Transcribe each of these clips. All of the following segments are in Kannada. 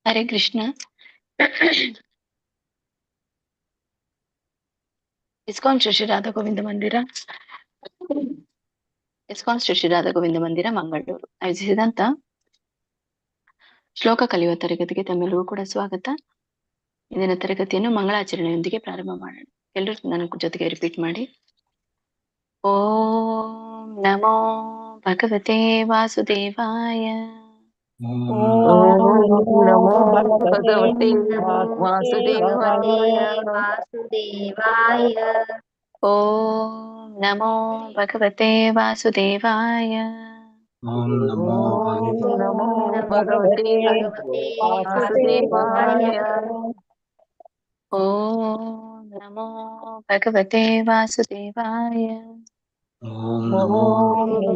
हरे कृष्ण। इस्कॉन ಶ್ರೀ ರಾಧಾ ಗೋವಿಂದ ಮಂದಿರ ಇಸ್ಕಾನ್ ಶ್ರೀ ರಾಧಾ ಗೋವಿಂದ ಮಂದಿರ ಮಂಗಳೂರು ಆಯೋಜಿಸಿದಂತ ಶ್ಲೋಕ ಕಲಿಯುವ ತರಗತಿಗೆ ತಮ್ಮೆಲ್ಲರಿಗೂ ಕೂಡ ಸ್ವಾಗತ. ಇಂದಿನ ತರಗತಿಯನ್ನು ಮಂಗಳಾಚರಣೆಯೊಂದಿಗೆ ಪ್ರಾರಂಭ ಮಾಡೋಣ. ಎಲ್ಲರೂ ನನ್ನ ಜೊತೆಗೆ ರಿಪೀಟ್ ಮಾಡಿ. ಓಂ ನಮೋ ಭಗವತೆ ವಾಸುದೇವಾಯ. ಓಂ ನಮೋ ಭಗವತೆ ವಾಸುದೇವಾಯ. ಓಂ ನಮೋ ಭಗವತೆ ವಾಸುದೇವಾಯ. ಓಂ ನಮೋ ಭಗವತೆ ವಾಸುದೇವಾಯ. ಓಂ ನಮೋ ಭಗವತೆ ವಾಸುದೇವಾಯ. ಓಂ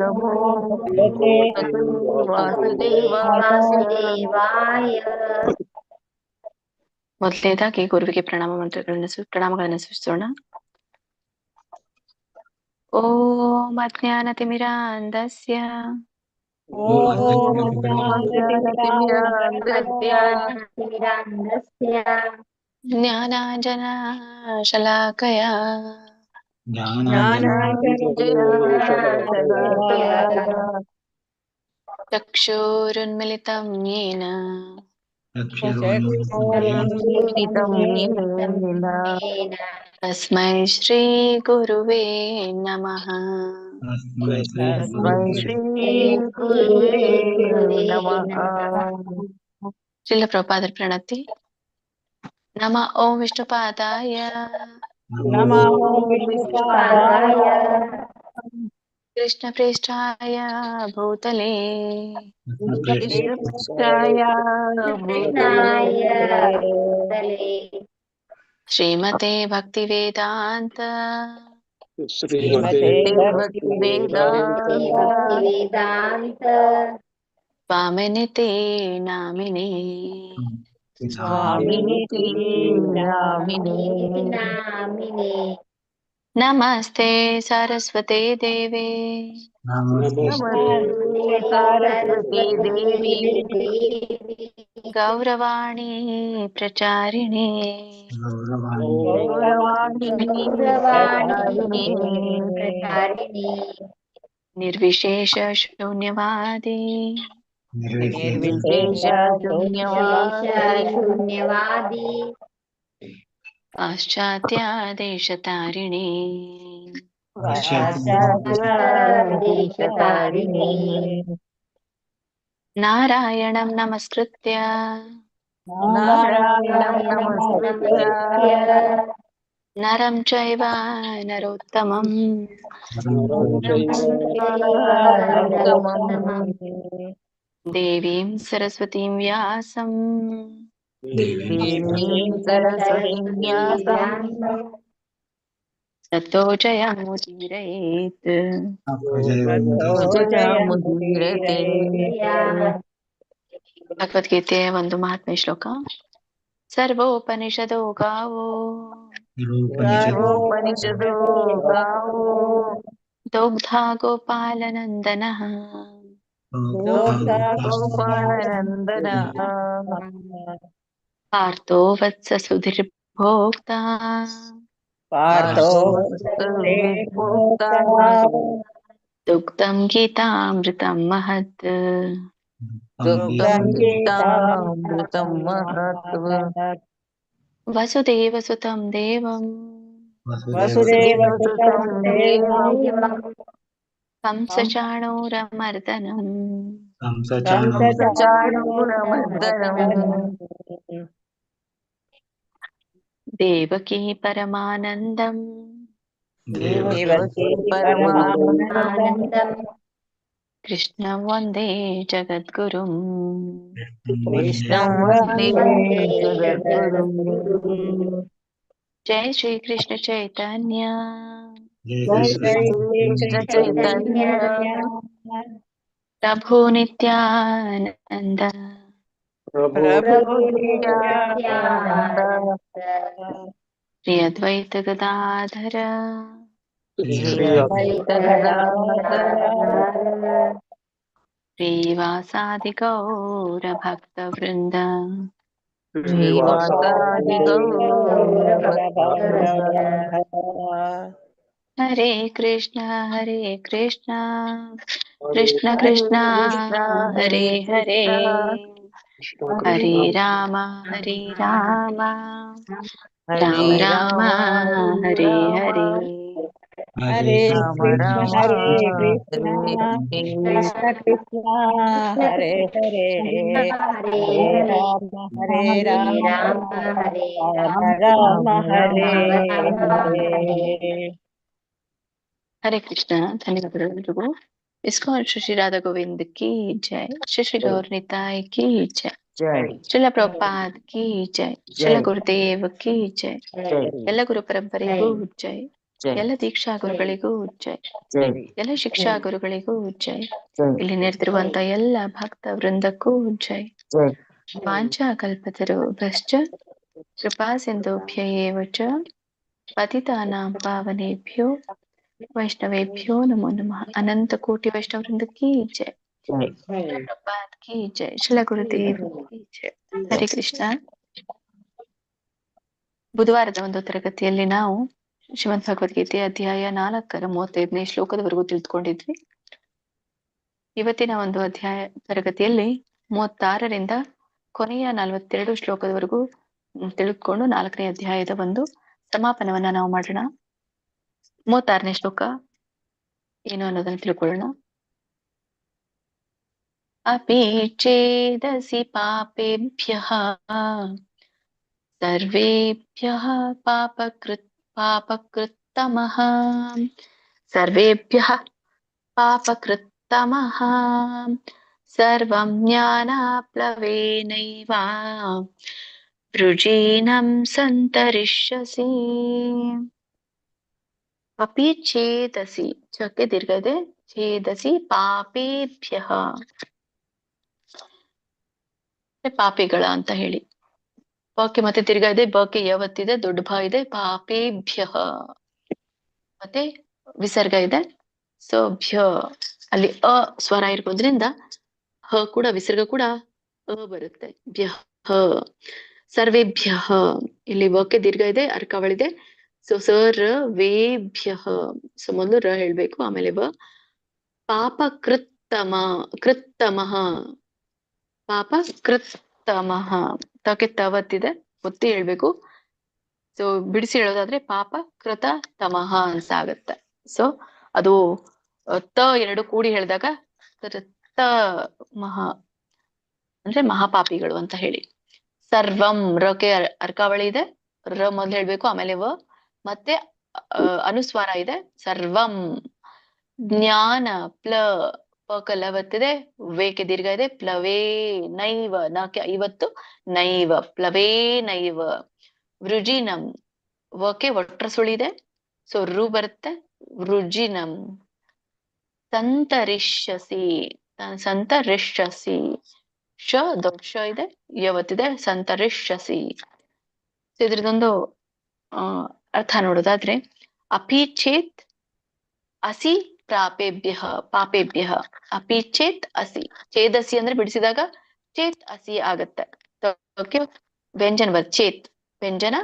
ನಮೋ ಭಗವತೆ ವಾಸುದೇವಾಯ. ಮೊದಲನೇದಾಗಿ ಗುರುವಿಗೆ ಪ್ರಣಾಮಗಳನ್ನು ಸೂಚಿಸೋಣ. ಓಂ ಅಜ್ಞಾನತಿಮಿರಾಂಧಸ್ಯ ಜ್ಞಾನಾಂಜನಶಲಾಕಯಾ ಚಕ್ಷುರುನ್ಮಿಲಿತಂ ಯೇನ ತಸ್ಮೈ ಶ್ರೀ ಗುರುವೇ ನಮಃ. ಶ್ರೀಲ ಪ್ರಭುಪಾದರ ಪ್ರಣತಿ. ನಮ ಓಂ ವಿಷ್ಣುಪಾದಾಯ ಕೃಷ್ಣ ಪ್ರೇಷ್ಠಾಯ ಭೂತಲೇ ಶ್ರೀಮತೆ ಭಕ್ತಿ ವೇದಾಂತ ಸ್ವಾಮಿನಿತಿ ನಾಮಿನೇ. ನಮಸ್ತೆ ಸರಸ್ವತೆ ದೇವೆ ಗೌರವಾಣಿ ಪ್ರಚಾರಿಣೆ ನಿರ್ವಿಶೇಷ ಶೂನ್ಯವಾದಿ ಪಾಶ್ಚಾತ್ಯ ದೇಶತಾರಿಣೆ. ನಾರಾಯಣಂ ನಮಸ್ಕೃತ್ಯ ನರಂ ಚೈವ ನರೋತ್ತಮಂ ದೇವೀಂ ಸರಸ್ವತೀಂ ವ್ಯಾಸಂ ತಥೋ ಜಯಮುದೀರಯೇತ್. ಭಗವದ್ಗೀತೆಯ ಒಂದು ಮಹಾತ್ಮೆ ಶ್ಲೋಕ. ಸರ್ವೋಪನಿಷದೋ ಗಾವೋ ದೋಗ್ಧಾ ಗೋಪಾಲನಂದನಃ ಪಾರ್ಥೋ ವತ್ಸ ಸುಧೀರ್ಭೋಕ್ತಾ ದುಗ್ಧಂ ಗೀತಾಮೃತಂ ಮಹತ್. ವಸುದೇವಸುತಂ ದೇವಂ ಕಂಸಚಾಣೂರಮರ್ದನಂ ದೇವಕೀ ಪರಮಾನಂದಂ ಕೃಷ್ಣಂ ವಂದೇ ಜಗದ್ಗುರುಂ. ಜೈ ಶ್ರೀ ಕೃಷ್ಣ ಚೈತನ್ಯ ಪ್ರಭು ನಿತ್ಯಾನಂದ ಶ್ರೀ ಅದ್ವೈತ ಗದಾಧರ ಶ್ರೀವಾಸಾದಿ ಗೌರ ಭಕ್ತ ವೃಂದ. श्रीवासादि श्रीवासादिगौरभक्तवृन्द हरे कृष्ण कृष्ण कृष्ण हरे कृष्ण कृष्ण हरे हरे हरे हरे राम हरे राम राम राम हरे हरे हरे राम कृष्ण राम कृष्ण हरे कृष्ण कृष्ण हरे हरे हरे हरे राम राम राम राम हरे हरे हरे हरे कृष्ण धन्यवाद ಎಲ್ರಿಗೂ इस्कॉन श्री राधा गोविंद की जय श्री गौर निताय की जय जय ಶ್ರೀಲ ಪ್ರಭುಪಾದ್ की जय ಶ್ರೀಲ जय ಗುರುದೇವ್ की जय जय ಎಲ್ಲ ಗುರು ಪರಂಪರೆಗೂ ಜೈ जय ಎಲ್ಲ ದೀಕ್ಷಾ ಗುರುಗಳಿಗೂ ಜೈ जय ಎಲ್ಲ ಶಿಕ್ಷಾ ಗುರುಗಳಿಗೂ ಜೈ जय ಇಲ್ಲಿ ನೆರೆದಿರುವಂತ ಎಲ್ಲ ಭಕ್ತ ವೃಂದಕ್ಕೂ ಜೈ जय ವಾಂಚಾ ಕಲ್ಪತರುಭ್ಯಶ್ಚ ಕೃಪಾ ಸಿಂಧುಭ್ಯ ಏವ ಚ ಪತಿತಾನಾಂ ಪಾವನೇಭ್ಯೋ वैष्णवेभ्यो नमो नमः अनंत कोटि वैष्णव वृंद की जय जय प्रभुपाद की जय श्रील गुरुदेव की जय हरे कृष्ण ಬುಧವಾರದ ಒಂದು ತರಗತಿಯಲ್ಲಿ ನಾವು ಶ್ರೀಮದ್ ಭಗವದ್ಗೀತೆ ಅಧ್ಯಾಯ 4ರ 35ನೇ ಶ್ಲೋಕದವರೆಗೂ ತಿಳಿದುಕೊಂಡಿದ್ವಿ. ಇವತ್ತಿನ ಒಂದು ಅಧ್ಯಾಯ ತರಗತಿಯಲ್ಲಿ 36ರಿಂದ ಕೊನೆಯ 42 ಶ್ಲೋಕದವರೆಗೂ ತಿಳಿದುಕೊಂಡು 4ನೇ ಅಧ್ಯಾಯದ ಒಂದು ಸಮಾಪನವನ್ನ ನಾವು ಮಾಡೋಣ. 36ನೇ ಶ್ಲೋಕ ಏನು ಅನ್ನೋದನ್ನು ತಿಳ್ಕೊಳ್ಳೋಣ. अपि चेदसि पापेभ्यः सर्वेभ्यः पापकृत्तमः सर्वेभ्यः पापकृत्तमः सर्वं ज्ञानाप्लवेनैव वृजीनं सन्तरिष्यसि. अपि चेदसि ಚಕ್ಕೆ ದೀರ್ಘ ಇದೆ. ಚೇದಸಿ ಪಾಪೇಭ್ಯಃ ಪಾಪಿಗಳ ಅಂತ ಹೇಳಿ. ಬಕ್ಕೆ ಮತ್ತೆ ತಿರ್ಗಾ ಇದೆ. ಬಕ್ಕೆ ಯಾವತ್ತಿದೆ, ದೊಡ್ಡ ಭಾ ಇದೆ. ಪಾಪೇಭ್ಯ ಮತ್ತೆ ವಿಸರ್ಗ ಇದೆ. ಸೊ ಭ್ಯ ಅಲ್ಲಿ ಅ ಸ್ವರ ಇರೋದ್ರಿಂದ ಹ ಕೂಡ ವಿಸರ್ಗ ಕೂಡ ಅ ಬರುತ್ತೆ. ಭ್ಯ ಸರ್ವೇಭ್ಯ ಇಲ್ಲಿ ಬಕ್ಕೆ ದೀರ್ಘ ಇದೆ, ಅರ್ಕವಳಿದೆ. ಸೊ ಸರ್ ವೇಭ್ಯ ಸೊ ಮೊದಲು ರ ಹೇಳ್ಬೇಕು, ಆಮೇಲೆ ವ. ಪಾಪ ಕೃತ್ತಮಃ ಪಾಪ ಕೃತ್ತಮಃ ತಕ್ಕೆ ತವತ್ತಿದೆ, ಒತ್ತಿ ಹೇಳ್ಬೇಕು. ಸೊ ಬಿಡಿಸಿ ಹೇಳೋದಾದ್ರೆ ಪಾಪ ಕೃತ ತಮಃ ಅಂತ ಆಗತ್ತೆ. ಸೊ ಅದು ತ ಎರಡು ಕೂಡಿ ಹೇಳಿದಾಗ ತ ಮಹ ಅಂದ್ರೆ ಮಹಾಪಾಪಿಗಳು ಅಂತ ಹೇಳಿ. ಸರ್ವಂ ರಕ್ಕೆ ಅರ್ಕಾವಳಿ ಇದೆ, ರ ಮೊದ್ಲು ಹೇಳ್ಬೇಕು, ಆಮೇಲೆ ವ ಮತ್ತೆ ಅನುಸ್ವಾರ ಇದೆ. ಸರ್ವಂ ಜ್ಞಾನ ಪ್ಲ ಪಕಲವತ್ತಿದೆ, ವೇಕೆ ದೀರ್ಘ ಇದೆ. ಪ್ಲವೇ ನೈವ ನಾಕೆ ಐವತ್ತು ನೈವ ಪ್ಲವೇ ನೈವ. ವೃಜಿನಂ ವಕೆ ಒಟ್ರ ಸುಳಿದೆ, ಸೊ ರು ಬರುತ್ತೆ. ವೃಜಿನಂ ಸಂತರಿಷ್ಯಸಿ ಸಂತರಿಷ್ಯಸಿ ಶ ದೊಡ್ಡ ಇದೆ, ಯವತ್ತಿದೆ. ಸಂತರಿಷ್ಯಸಿ. ಇದ್ರದೊಂದು ಅರ್ಥ ನೋಡೋದಾದ್ರೆ ಅಪಿ ಚೇತ್ ಅಸಿ ಪಾಪೇಭ್ಯ ಪಾಪೇಭ್ಯ ಅಪಿ ಚೇತ್ ಅಸಿ. ಚೇದಸಿ ಅಂದ್ರೆ ಬಿಡಿಸಿದಾಗ ಚೇತ್ ಅಸಿ ಆಗತ್ತೆ. ವ್ಯಂಜನ ಬರ್ ಚೇತ್ ವ್ಯಂಜನ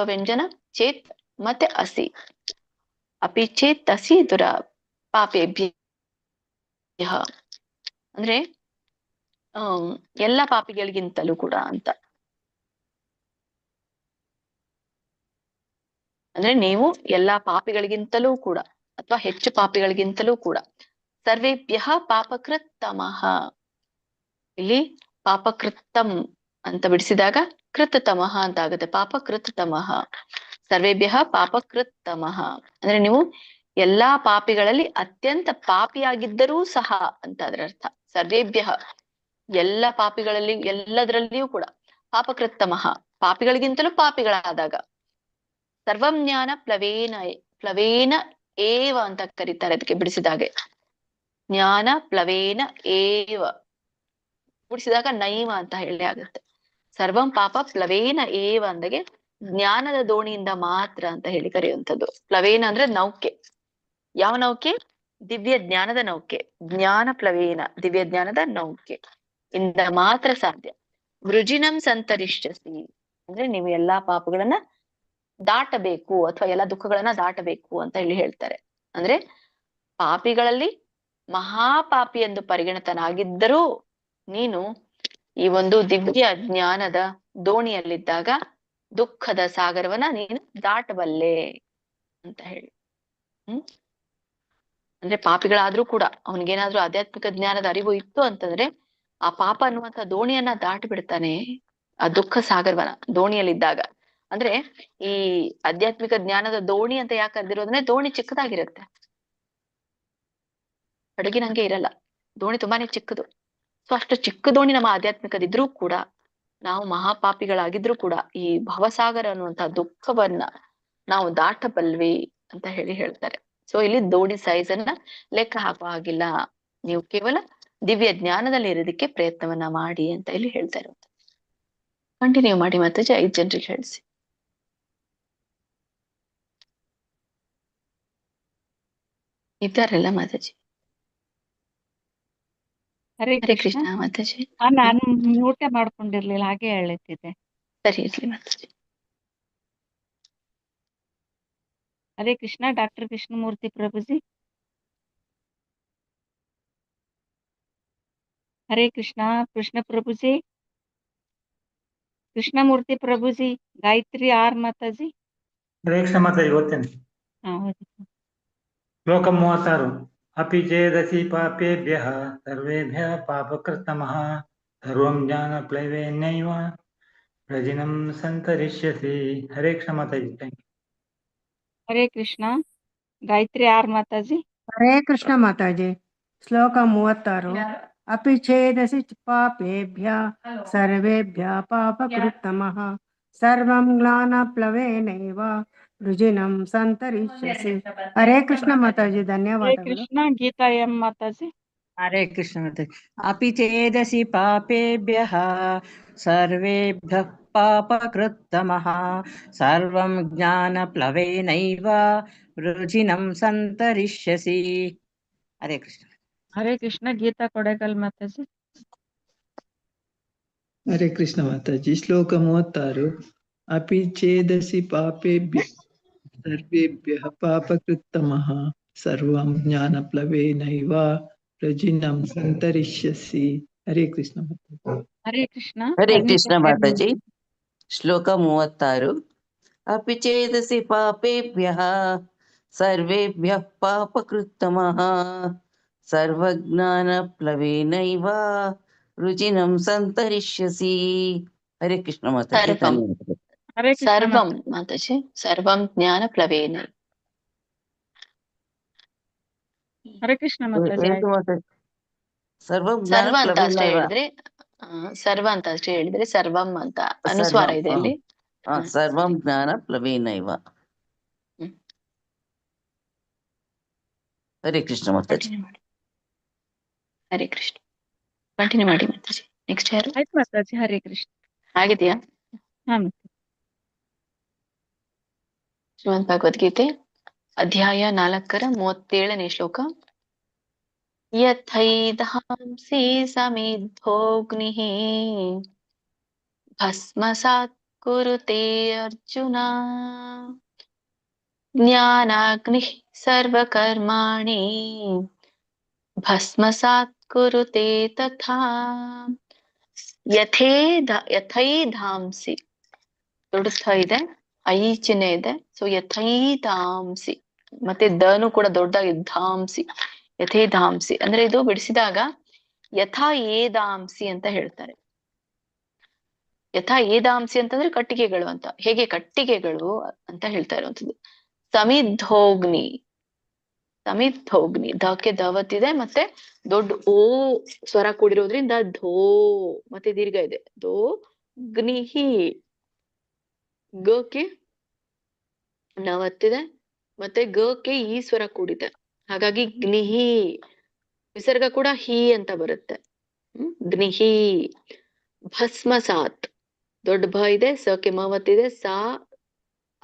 ವ್ಯಂಜನ ಚೇತ್ ಮತ್ತೆ ಅಸಿ. ಅಪಿ ಚೇತ್ ಅಸಿ ದುರ ಪಾಪೇಭ್ಯ ಅಂದ್ರೆ ಎಲ್ಲ ಪಾಪಿಗಳಿಗಿಂತಲೂ ಕೂಡ ಅಂತ. ಅಂದ್ರೆ ನೀವು ಎಲ್ಲಾ ಪಾಪಿಗಳಿಗಿಂತಲೂ ಕೂಡ ಅಥವಾ ಹೆಚ್ಚು ಪಾಪಿಗಳಿಗಿಂತಲೂ ಕೂಡ. ಸರ್ವೇಭ್ಯ ಪಾಪಕೃತ್ತಮಃ ಇಲ್ಲಿ ಪಾಪಕೃತ್ತಂ ಅಂತ ಬಿಡಿಸಿದಾಗ ಕೃತತಮಃ ಅಂತ ಆಗುತ್ತೆ. ಪಾಪಕೃತತಮಃ ಸರ್ವೇಭ್ಯ ಪಾಪಕೃತ್ತಮಃ ಅಂದ್ರೆ ನೀವು ಎಲ್ಲಾ ಪಾಪಿಗಳಲ್ಲಿ ಅತ್ಯಂತ ಪಾಪಿಯಾಗಿದ್ದರೂ ಸಹ ಅಂತ ಅದರ ಅರ್ಥ. ಸರ್ವೇಭ್ಯ ಎಲ್ಲ ಪಾಪಿಗಳಲ್ಲಿ ಎಲ್ಲದರಲ್ಲಿಯೂ ಕೂಡ. ಪಾಪಕೃತ್ತಮಃ ಪಾಪಿಗಳಿಗಿಂತಲೂ ಪಾಪಿಗಳಾದಾಗ. ಸರ್ವಂ ಜ್ಞಾನ ಪ್ಲವೇನ ಏವ ಅಂತ ಕರೀತಾರೆ ಅದಕ್ಕೆ ಬಿಡಿಸಿದಾಗೆ. ಜ್ಞಾನ ಪ್ಲವೇನ ಏವ ಬಿಡಿಸಿದಾಗ ನೈವ ಅಂತ ಹೇಳಿ ಆಗುತ್ತೆ. ಸರ್ವಂ ಪಾಪ ಪ್ಲವೇನ ಏವ ಅಂದಾಗೆ ಜ್ಞಾನದ ದೋಣಿಯಿಂದ ಮಾತ್ರ ಅಂತ ಹೇಳಿ ಕರೆಯುವಂಥದ್ದು. ಪ್ಲವೇನ ಅಂದ್ರೆ ನೌಕೆ. ಯಾವ ನೌಕೆ? ದಿವ್ಯ ಜ್ಞಾನದ ನೌಕೆ. ಜ್ಞಾನ ಪ್ಲವೇನ ದಿವ್ಯ ಜ್ಞಾನದ ನೌಕೆ ಇಂದ ಮಾತ್ರ ಸಾಧ್ಯ. ವೃಜಿನಂ ಸಂತರಿಷ್ಯಸಿ ಅಂದ್ರೆ ನೀವು ಎಲ್ಲಾ ಪಾಪಗಳನ್ನ ದಾಟಬೇಕು ಅಥವಾ ಎಲ್ಲಾ ದುಃಖಗಳನ್ನ ದಾಟಬೇಕು ಅಂತ ಹೇಳಿ ಹೇಳ್ತಾರೆ. ಅಂದ್ರೆ ಪಾಪಿಗಳಲ್ಲಿ ಮಹಾಪಾಪಿ ಎಂದು ಪರಿಗಣಿತನಾಗಿದ್ದರೂ ನೀನು ಈ ಒಂದು ದಿವ್ಯ ಜ್ಞಾನದ ದೋಣಿಯಲ್ಲಿದ್ದಾಗ ದುಃಖದ ಸಾಗರವನ್ನ ನೀನು ದಾಟಬಲ್ಲೆ ಅಂತ ಹೇಳಿ. ಅಂದ್ರೆ ಪಾಪಿಗಳಾದ್ರೂ ಕೂಡ ಅವನಿಗೇನಾದ್ರೂ ಆಧ್ಯಾತ್ಮಿಕ ಜ್ಞಾನದ ಅರಿವು ಇತ್ತು ಅಂತಂದ್ರೆ ಆ ಪಾಪ ಅನ್ನುವಂತ ದೋಣಿಯನ್ನ ದಾಟಿ ಬಿಡ್ತಾನೆ, ಆ ದುಃಖ ಸಾಗರವನ್ನ ದೋಣಿಯಲ್ಲಿದ್ದಾಗ. ಅಂದ್ರೆ ಈ ಆಧ್ಯಾತ್ಮಿಕ ಜ್ಞಾನದ ದೋಣಿ ಅಂತ ಯಾಕೆ ಕರೆದಿರೋದಂದ್ರೆ ದೋಣಿ ಚಿಕ್ಕದಾಗಿರುತ್ತೆ, ಹಡಗಿನಂಗೆ ಇರಲ್ಲ, ದೋಣಿ ತುಂಬಾನೇ ಚಿಕ್ಕದು. ಸೊ ಅಷ್ಟು ಚಿಕ್ಕ ದೋಣಿ ನಮ್ಮ ಆಧ್ಯಾತ್ಮಿಕದಿದ್ರೂ ಕೂಡ ನಾವು ಮಹಾಪಾಪಿಗಳಾಗಿದ್ರೂ ಕೂಡ ಈ ಭವಸಾಗರ ಅನ್ನುವಂತ ದುಃಖವನ್ನ ನಾವು ದಾಟಬಲ್ವಿ ಅಂತ ಹೇಳಿ ಹೇಳ್ತಾರೆ. ಸೊ ಇಲ್ಲಿ ದೋಣಿ ಸೈಜ್ ಅನ್ನ ಲೆಕ್ಕ ಹಾಕುವ ಹಾಗಿಲ್ಲ, ನೀವು ಕೇವಲ ದಿವ್ಯ ಜ್ಞಾನದಲ್ಲಿ ಇರೋದಕ್ಕೆ ಪ್ರಯತ್ನವನ್ನ ಮಾಡಿ ಅಂತ ಇಲ್ಲಿ ಹೇಳ್ತಾ ಇರೋದು. ಕಂಟಿನ್ಯೂ ಮಾಡಿ ಮಾತಾಜಿ, 5 ಜನರಿಗೆ ಹೇಳಿಸಿ. ಇದ್ದಾರಲ್ಲ ಮಾತಾಜಿ? ಹರೇ ಹರೇ ಕೃಷ್ಣ. ಕೃಷ್ಣ ಮಾತಾಜಿ. ನಾನು ಮ್ಯೂಟೇ ಮಾಡ್ಕೊಂಡಿರ್ಲಿಲ್ಲ, ಹಾಗೆ ಹೇಳುತ್ತಿದ್ದೆ. ಸರಿ ಇರ್ಲಿ ಮಾತಾಜಿ. ಹರೇ ಕೃಷ್ಣ. ಡಾಕ್ಟರ್ ಕೃಷ್ಣಮೂರ್ತಿ ಪ್ರಭುಜಿ. ಹರೇ ಕೃಷ್ಣ. ಕೃಷ್ಣ ಪ್ರಭುಜಿ, ಕೃಷ್ಣಮೂರ್ತಿ ಪ್ರಭುಜಿ, ಗಾಯತ್ರಿ ಆರ್ ಮಾತಾಜಿ. ಹರೇ ಕೃಷ್ಣ ಮಾತಾಜಿ ಓದ್ತೇನೆ. ಹೌದು. ಶ್ಲೋಕ 36. ಅಪಿ ಚೇದಸಿ ಪಾಪೇಭ್ಯಃ ಸರ್ವೇಭ್ಯಃ ಪಾಪಕೃತ್ತಮಃ ಸರ್ವಂ ಜ್ಞಾನಪ್ಲವೇನೈವ ವ್ರಜಿನಂ ಸಂತರಿಷ್ಯಸಿ. Hare Krishna Mataji. Thank you. Hare Krishna. Gayatri R Mataji. Hare Krishna Mataji. ಶ್ಲೋಕ 36. ಅಪಿ ಛೇದಸಿ ಪಾಪೇಭ್ಯ ಸರ್ವೇಭ್ಯ ಪಾಪಕೃತ್ತಮಃ ಸರ್ವಂ ಜ್ಞಾನಪ್ಲವೇನೈವ ವೃಜಿನಂ ಸಂತರಿಷ್ಯಸಿ. ಹರೇ ಕೃಷ್ಣ ಮಾತಾಜಿ. ಹರೇ ಧನ್ಯವಾದಗಳು. ಕೃಷ್ಣ. ಗೀತಾ ಎಂ ಮಾತಾಜಿ. ಹರೇ ಕೃಷ್ಣ ಮಾತಾಜಿ. ಅಪಿ ಚೇದಸಿ ಪಾಪೇಭ್ಯಃ ಸರ್ವೇಭ್ಯಃ ಪಾಪಕೃತ್ತಮಃ ಸರ್ವಂ ಜ್ಞಾನಪ್ಲವೇನೈವ ವೃಜಿನಂ ಸಂತರಿಷ್ಯಸಿ. ಹರೇ ಕೃಷ್ಣ. ಹರೇ ಕೃಷ್ಣ. ಗೀತಾ ಕೊಡೆಕಲ್ ಮಾತಾಜಿ. ಹರೇ ಕೃಷ್ಣ ಮಾತಾಜಿ. ಶ್ಲೋಕ 36. ಅಪಿ ಚೇದಸಿ ಪಾಪೇಭ್ಯ ಸರ್ವೇಭ್ಯಃ ಪಾಪಕೃತ್ತಮಃ ಸರ್ವಂ ಜ್ಞಾನಪ್ಲವೇನೈವ ವ್ರಜಿನಂ ಸಂತರಿಷ್ಯಸಿ. ಹರೇ ಕೃಷ್ಣ ಮಾತಾಜಿ. ಹರೇ ಕೃಷ್ಣ. ಹರೇ ಕೃಷ್ಣ ಮಾತಾಜಿ. ಶ್ಲೋಕ 36. ಅಪಿ ಚೇದಸಿ ಪಾಪೇಭ್ಯಃ ಸರ್ವೇಭ್ಯಃ ಪಾಪಕೃತ್ತಮಃ ಸರ್ವಜ್ಞಾನಪ್ಲವೇನೈವ ವೃಜಿನಂ ಸಂತರಿಷ್ಯಸಿ. ಹರೇ ಕೃಷ್ಣ ಮಾತಾಜಿ. ಸರ್ವಂ. ಧನ್ಯವಾದಗಳು. ಹರೇ ಕೃಷ್ಣ ಸರ್ವಂ ಮಾತಾಜಿ. ಸರ್ವಂ ಜ್ಞಾನ ಪ್ಲವೇನ. ಹರೇ ಕೃಷ್ಣ ಮಾತಾಜಿ. ಏನು ಮಾತಾಜಿ? ಸರ್ವಂ ಸರ್ವ ಅಂತ ಅಷ್ಟೇ ಜ್ಞಾನಪ್ಲವೇನೈವ. ಹೇಳಿದ್ರೆ, ಸರ್ವ ಅಂತ ಅಷ್ಟೇ ಹೇಳಿದ್ರೆ ಸರ್ವಂ ಅಂತ ಅನುಸ್ವಾರ ಇದೆ ಅಲ್ಲಿ. ಸರ್ವಂ ಜ್ಞಾನಪ್ಲವೇನೈವ. ಹರೇ ಕೃಷ್ಣ ಮಾತಾಜಿ. ಕಂಟಿನ್ಯೂ ಮಾಡಿ. ಹರೇ ಕೃಷ್ಣ. ಕಂಟಿನ್ಯೂ ಮಾಡಿ ಮಾತಾಜಿ. ನೆಕ್ಸ್ಟ್ ಯಾರು? ಆಯ್ತು ಮಾತಾಜಿ. ಹರೇ ಕೃಷ್ಣ. ಆಗಿದೆಯಾ? ಹಾ. ಶ್ರೀಮದ್ ಭಗವದ್ಗೀತೆ ಅಧ್ಯಾಯ 4 ಶ್ಲೋಕ. ಯಥೈಧಾಂಸಿ ಸಮಿದ್ಧೋಗ್ನಿಃ ಭಸ್ಮಸಾತ್ ಕುರುತೆ ಅರ್ಜುನ ಜ್ಞಾನಾಗ್ನಿಃ ಸರ್ವಕರ್ಮಾಣಿ ಭಸ್ಮಸಾತ್ ಕುರುತೆ ತಥಾ. ಯಥೈಧಾಂಸಿ ದೊಡ್ಡ ಥ ಇದೆ, ಐ ಚಿಹ್ನೆ ಇದೆ. ಸೊ ಯಥೈಧಾಂಸಿ ಮತ್ತೆ ದನು ಕೂಡ ದೊಡ್ಡದಾಗಿ ಧಾಂಸಿ. ಯಥೈಧಾಂಸಿ ಅಂದ್ರೆ ಇದು ಬಿಡಿಸಿದಾಗ ಯಥಾ ಏದಾಂಸಿ ಅಂತ ಹೇಳ್ತಾರೆ. ಯಥಾ ಏದಾಂಸಿ ಅಂತಂದ್ರೆ ಕಟ್ಟಿಗೆಗಳು ಅಂತ, ಹೇಗೆ ಕಟ್ಟಿಗೆಗಳು ಅಂತ ಹೇಳ್ತಾ ಇರುವಂತದ್ದು. ಸಮಿದ್ಧೋಗ್ನಿ, ಸಮಿದ್ಧೋಗ್ನಿ ಧಕ್ಕೆ ಧವತ್ತಿದೆ ಮತ್ತೆ ದೊಡ್ಡ ಓ ಸ್ವರ ಕೂಡಿರೋದ್ರಿಂದ ಧೋ ಮತ್ತೆ ದೀರ್ಘ ಇದೆ. ದೋ ಗ್ನಿಹಿ, ಗಕ್ಕೆ ನವತ್ತಿದೆ ಮತ್ತೆ ಗಕ್ಕೆ ಈ ಸ್ವರ ಕೂಡಿದೆ, ಹಾಗಾಗಿ ಗ್ನಿಹಿ. ವಿಸರ್ಗ ಕೂಡ ಹಿ ಅಂತ ಬರುತ್ತೆ. ಗ್ನಿಹಿ. ಭಸ್ಮಸಾತ್ ದೊಡ್ಡ ಭ ಇದೆ, ಸಕ್ಕೆ ಮವತ್ತಿದೆ, ಸಾ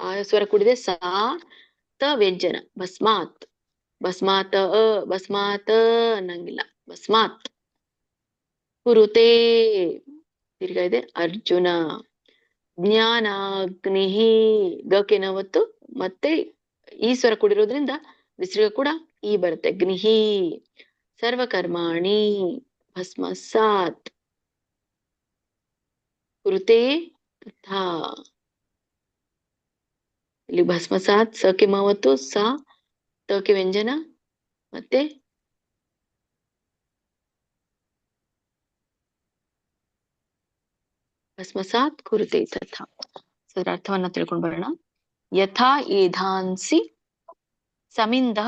ಆ ಸ್ವರ ಕೂಡಿದೆ, ಸಾ ತ ವ್ಯಂಜನ ಭಸ್ಮಾತ್. ಭಸ್ಮಾತ್ ಭಸ್ಮಾತ್ ಅನ್ನಂಗಿಲ್ಲ, ಭಸ್ಮಾತ್. ಕುರುತೆ ದೀರ್ಘ ಇದೆ. ಅರ್ಜುನ. ಜ್ಞಾನಾಗ್ನಿ. ಗಕ್ಕೆ ನಾವತ್ತು ಮತ್ತೆ ಈ ಸ್ವರ ಕೂಡಿರೋದ್ರಿಂದ ವಿಸರ್ಗ ಕೂಡ ಈ ಬರುತ್ತೆ. ಗ್ನಿಹಿ. ಸರ್ವಕರ್ಮಾಣಿ ಭಸ್ಮಸಾತ್ ಕುರುತೆ ತಥಾ. ಇಲ್ಲಿ ಭಸ್ಮಸಾತ್ ಸಕ್ಕೆ ಮಾವತ್ತು, ಸ ತಕ್ಕೆ ವ್ಯಂಜನ ಮತ್ತೆ ಭಸ್ಮಸಾತ್ ಕುರುತೆ ತಥಾ. ಅದರ ಅರ್ಥವನ್ನ ತಿಳ್ಕೊಂಡು ಬರೋಣ. ಯಥಾ ಏಧಾಂಸಿ ಸಮಿಂದ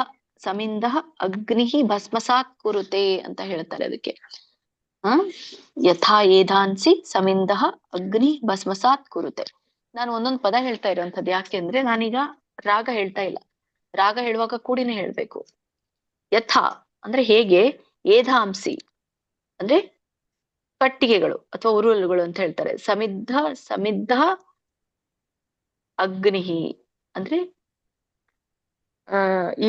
ಸಮಿಂದ ಅಗ್ನಿ ಭಸ್ಮಸಾತ್ ಕುರುತೆ ಅಂತ ಹೇಳ್ತಾರೆ ಅದಕ್ಕೆ. ಯಥಾ ಏಧಾಂಸಿ ಸಮಿಂದ ಅಗ್ನಿ ಭಸ್ಮಸಾತ್ ಕುರುತೆ. ನಾನು ಒಂದೊಂದು ಪದ ಹೇಳ್ತಾ ಇರುವಂತದ್ದು ಯಾಕೆ ಅಂದ್ರೆ ನಾನೀಗ ರಾಗ ಹೇಳ್ತಾ ಇಲ್ಲ. ರಾಗ ಹೇಳುವಾಗ ಕೂಡಿನೇ ಹೇಳ್ಬೇಕು. ಯಥಾ ಅಂದ್ರೆ ಹೇಗೆ, ಏಧಾಂಸಿ ಅಂದ್ರೆ ಕಟ್ಟಿಗೆಗಳು ಅಥವಾ ಉರುಳುಗಳು ಅಂತ ಹೇಳ್ತಾರೆ. ಸಮಿದ್ಧ ಸಮಿದ್ಧ ಅಗ್ನಿಹಿ ಅಂದ್ರೆ ಈ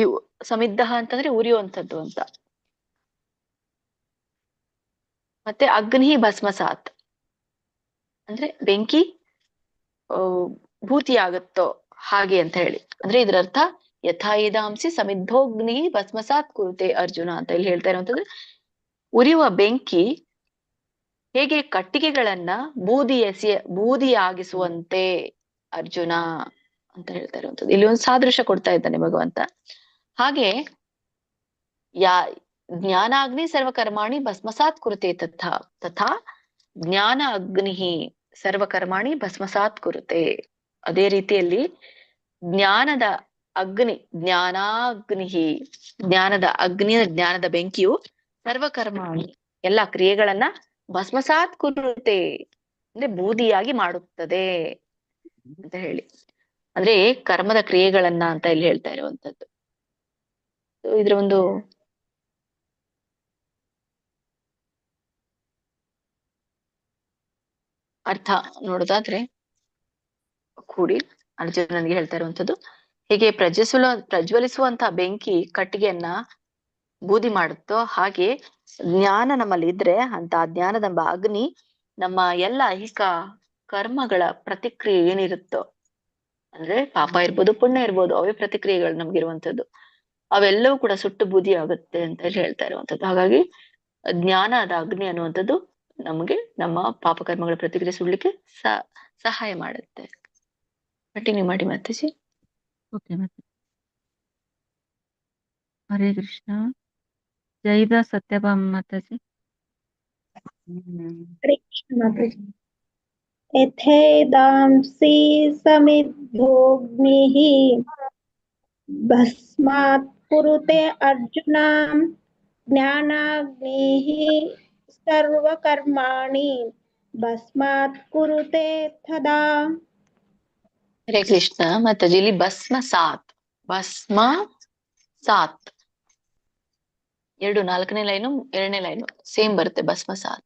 ಸಮಿದ್ಧ ಅಂತಂದ್ರೆ ಉರಿಯುವಂಥದ್ದು ಅಂತ. ಮತ್ತೆ ಅಗ್ನಿ ಭಸ್ಮಸಾತ್ ಅಂದ್ರೆ ಬೆಂಕಿ ಭೂತಿ ಆಗುತ್ತೋ ಹಾಗೆ ಅಂತ ಹೇಳಿ. ಅಂದ್ರೆ ಇದರ ಅರ್ಥ ಯಥಾ ಏಧಾಂಸಿ ಸಮಿದ್ಧೋಗ್ನಿ ಭಸ್ಮಸಾತ್ ಕುರುತೆ ಅರ್ಜುನ ಅಂತ ಇಲ್ಲಿ ಹೇಳ್ತಾ ಇರುವಂತದ್ದು. ಉರಿಯುವ ಬೆಂಕಿ ಹೇಗೆ ಕಟ್ಟಿಗೆಗಳನ್ನ ಬೂದಿಯಾಗಿಸುವಂತೆ ಅರ್ಜುನ ಅಂತ ಹೇಳ್ತಾ ಇರುವಂತದ್ದು. ಇಲ್ಲಿ ಒಂದು ಸಾದೃಶ್ಯ ಕೊಡ್ತಾ ಇದ್ದಾನೆ ಭಗವಂತ. ಹಾಗೆ ಜ್ಞಾನಾಗ್ನಿ ಸರ್ವಕರ್ಮಾಣಿ ಭಸ್ಮಸಾತ್ ಕುರುತೆ ತಥಾ ತಥಾ ಜ್ಞಾನ ಅಗ್ನಿ ಸರ್ವಕರ್ಮಾಣಿ ಭಸ್ಮಸಾತ್ ಕುರುತೆ. ಅದೇ ರೀತಿಯಲ್ಲಿ ಜ್ಞಾನದ ಅಗ್ನಿ ಜ್ಞಾನಾಗ್ನಿ ಜ್ಞಾನದ ಅಗ್ನಿಯ ಜ್ಞಾನದ ಬೆಂಕಿಯು ಸರ್ವಕರ್ಮಾಣಿ ಎಲ್ಲಾ ಕ್ರಿಯೆಗಳನ್ನ ಭಸ್ಮಸಾತ್ ಕುರುತೆ ಅಂದ್ರೆ ಬೂದಿಯಾಗಿ ಮಾಡುತ್ತದೆ ಅಂತ ಹೇಳಿ. ಅಂದ್ರೆ ಕರ್ಮದ ಕ್ರಿಯೆಗಳನ್ನ ಅಂತ ಇಲ್ಲಿ ಹೇಳ್ತಾ ಇರುವಂತದ್ದು. ಇದ್ರ ಒಂದು ಅರ್ಥ ನೋಡೋದಾದ್ರೆ ಕೂಡಿ ಅರ್ಜುನನಿಗೆ ಹೇಳ್ತಾ ಇರುವಂತದ್ದು, ಹೇಗೆ ಪ್ರಜ್ವಲಿಸುವಂತಹ ಬೆಂಕಿ ಕಟ್ಟಿಗೆಯನ್ನ ಬೂದಿ ಮಾಡುತ್ತೋ ಹಾಗೆ ಜ್ಞಾನ ನಮ್ಮಲ್ಲಿ ಇದ್ರೆ ಅಂತ ಜ್ಞಾನದೆಂಬ ಅಗ್ನಿ ನಮ್ಮ ಎಲ್ಲ ಐಹಿಕ ಕರ್ಮಗಳ ಪ್ರತಿಕ್ರಿಯೆ ಏನಿರುತ್ತೋ, ಅಂದ್ರೆ ಪಾಪ ಇರ್ಬೋದು ಪುಣ್ಯ ಇರ್ಬೋದು, ಅವೇ ಪ್ರತಿಕ್ರಿಯೆಗಳು ನಮ್ಗಿರುವಂತದ್ದು, ಅವೆಲ್ಲವೂ ಕೂಡ ಸುಟ್ಟು ಬೂದಿ ಆಗುತ್ತೆ ಅಂತ ಹೇಳಿ ಹೇಳ್ತಾ ಇರುವಂತದ್ದು. ಹಾಗಾಗಿ ಜ್ಞಾನದ ಅಗ್ನಿ ಅನ್ನುವಂಥದ್ದು ನಮ್ಗೆ ನಮ್ಮ ಪಾಪಕರ್ಮಗಳ ಪ್ರತಿಕ್ರಿಯೆ ಸುಡ್ಲಿಕ್ಕೆ ಸಹಾಯ ಮಾಡುತ್ತೆ. ಕಂಟಿನ್ಯೂ ಮಾಡಿ ಮಾತಾಜಿ. ಓಕೆ ಮತ್ತೆ. ಹರೇ ಕೃಷ್ಣ. ಜೈದ ಸತ್ಯಭಾಮ ಮಾತಾಜಿ. ಹರೇ ಕೃಷ್ಣ ಮಾತಾಜಿ. ಯಥೇದಾಂಸಿ ಸಮಿದ್ಧೋಗ್ನಿಃ ಭಸ್ಮಾತ್ ಕುರುತೆ ಅರ್ಜುನ ಜ್ಞಾನಾಗ್ನಿಃ ಸರ್ವಕರ್ಮಾಣಿ ಭಸ್ಮಾತ್ ಕುರುತೆ ತದಾ. ಹರೇ ಕೃಷ್ಣ ಮಾತಾಜಿ. ಇಲ್ಲಿ ಭಸ್ಮ ಸಾತ್ ಎರಡು 4ನೇ ಲೈನು 2ನೇ ಲೈನು ಸೇಮ್ ಬರುತ್ತೆ. ಭಸ್ಮ ಸಾತ್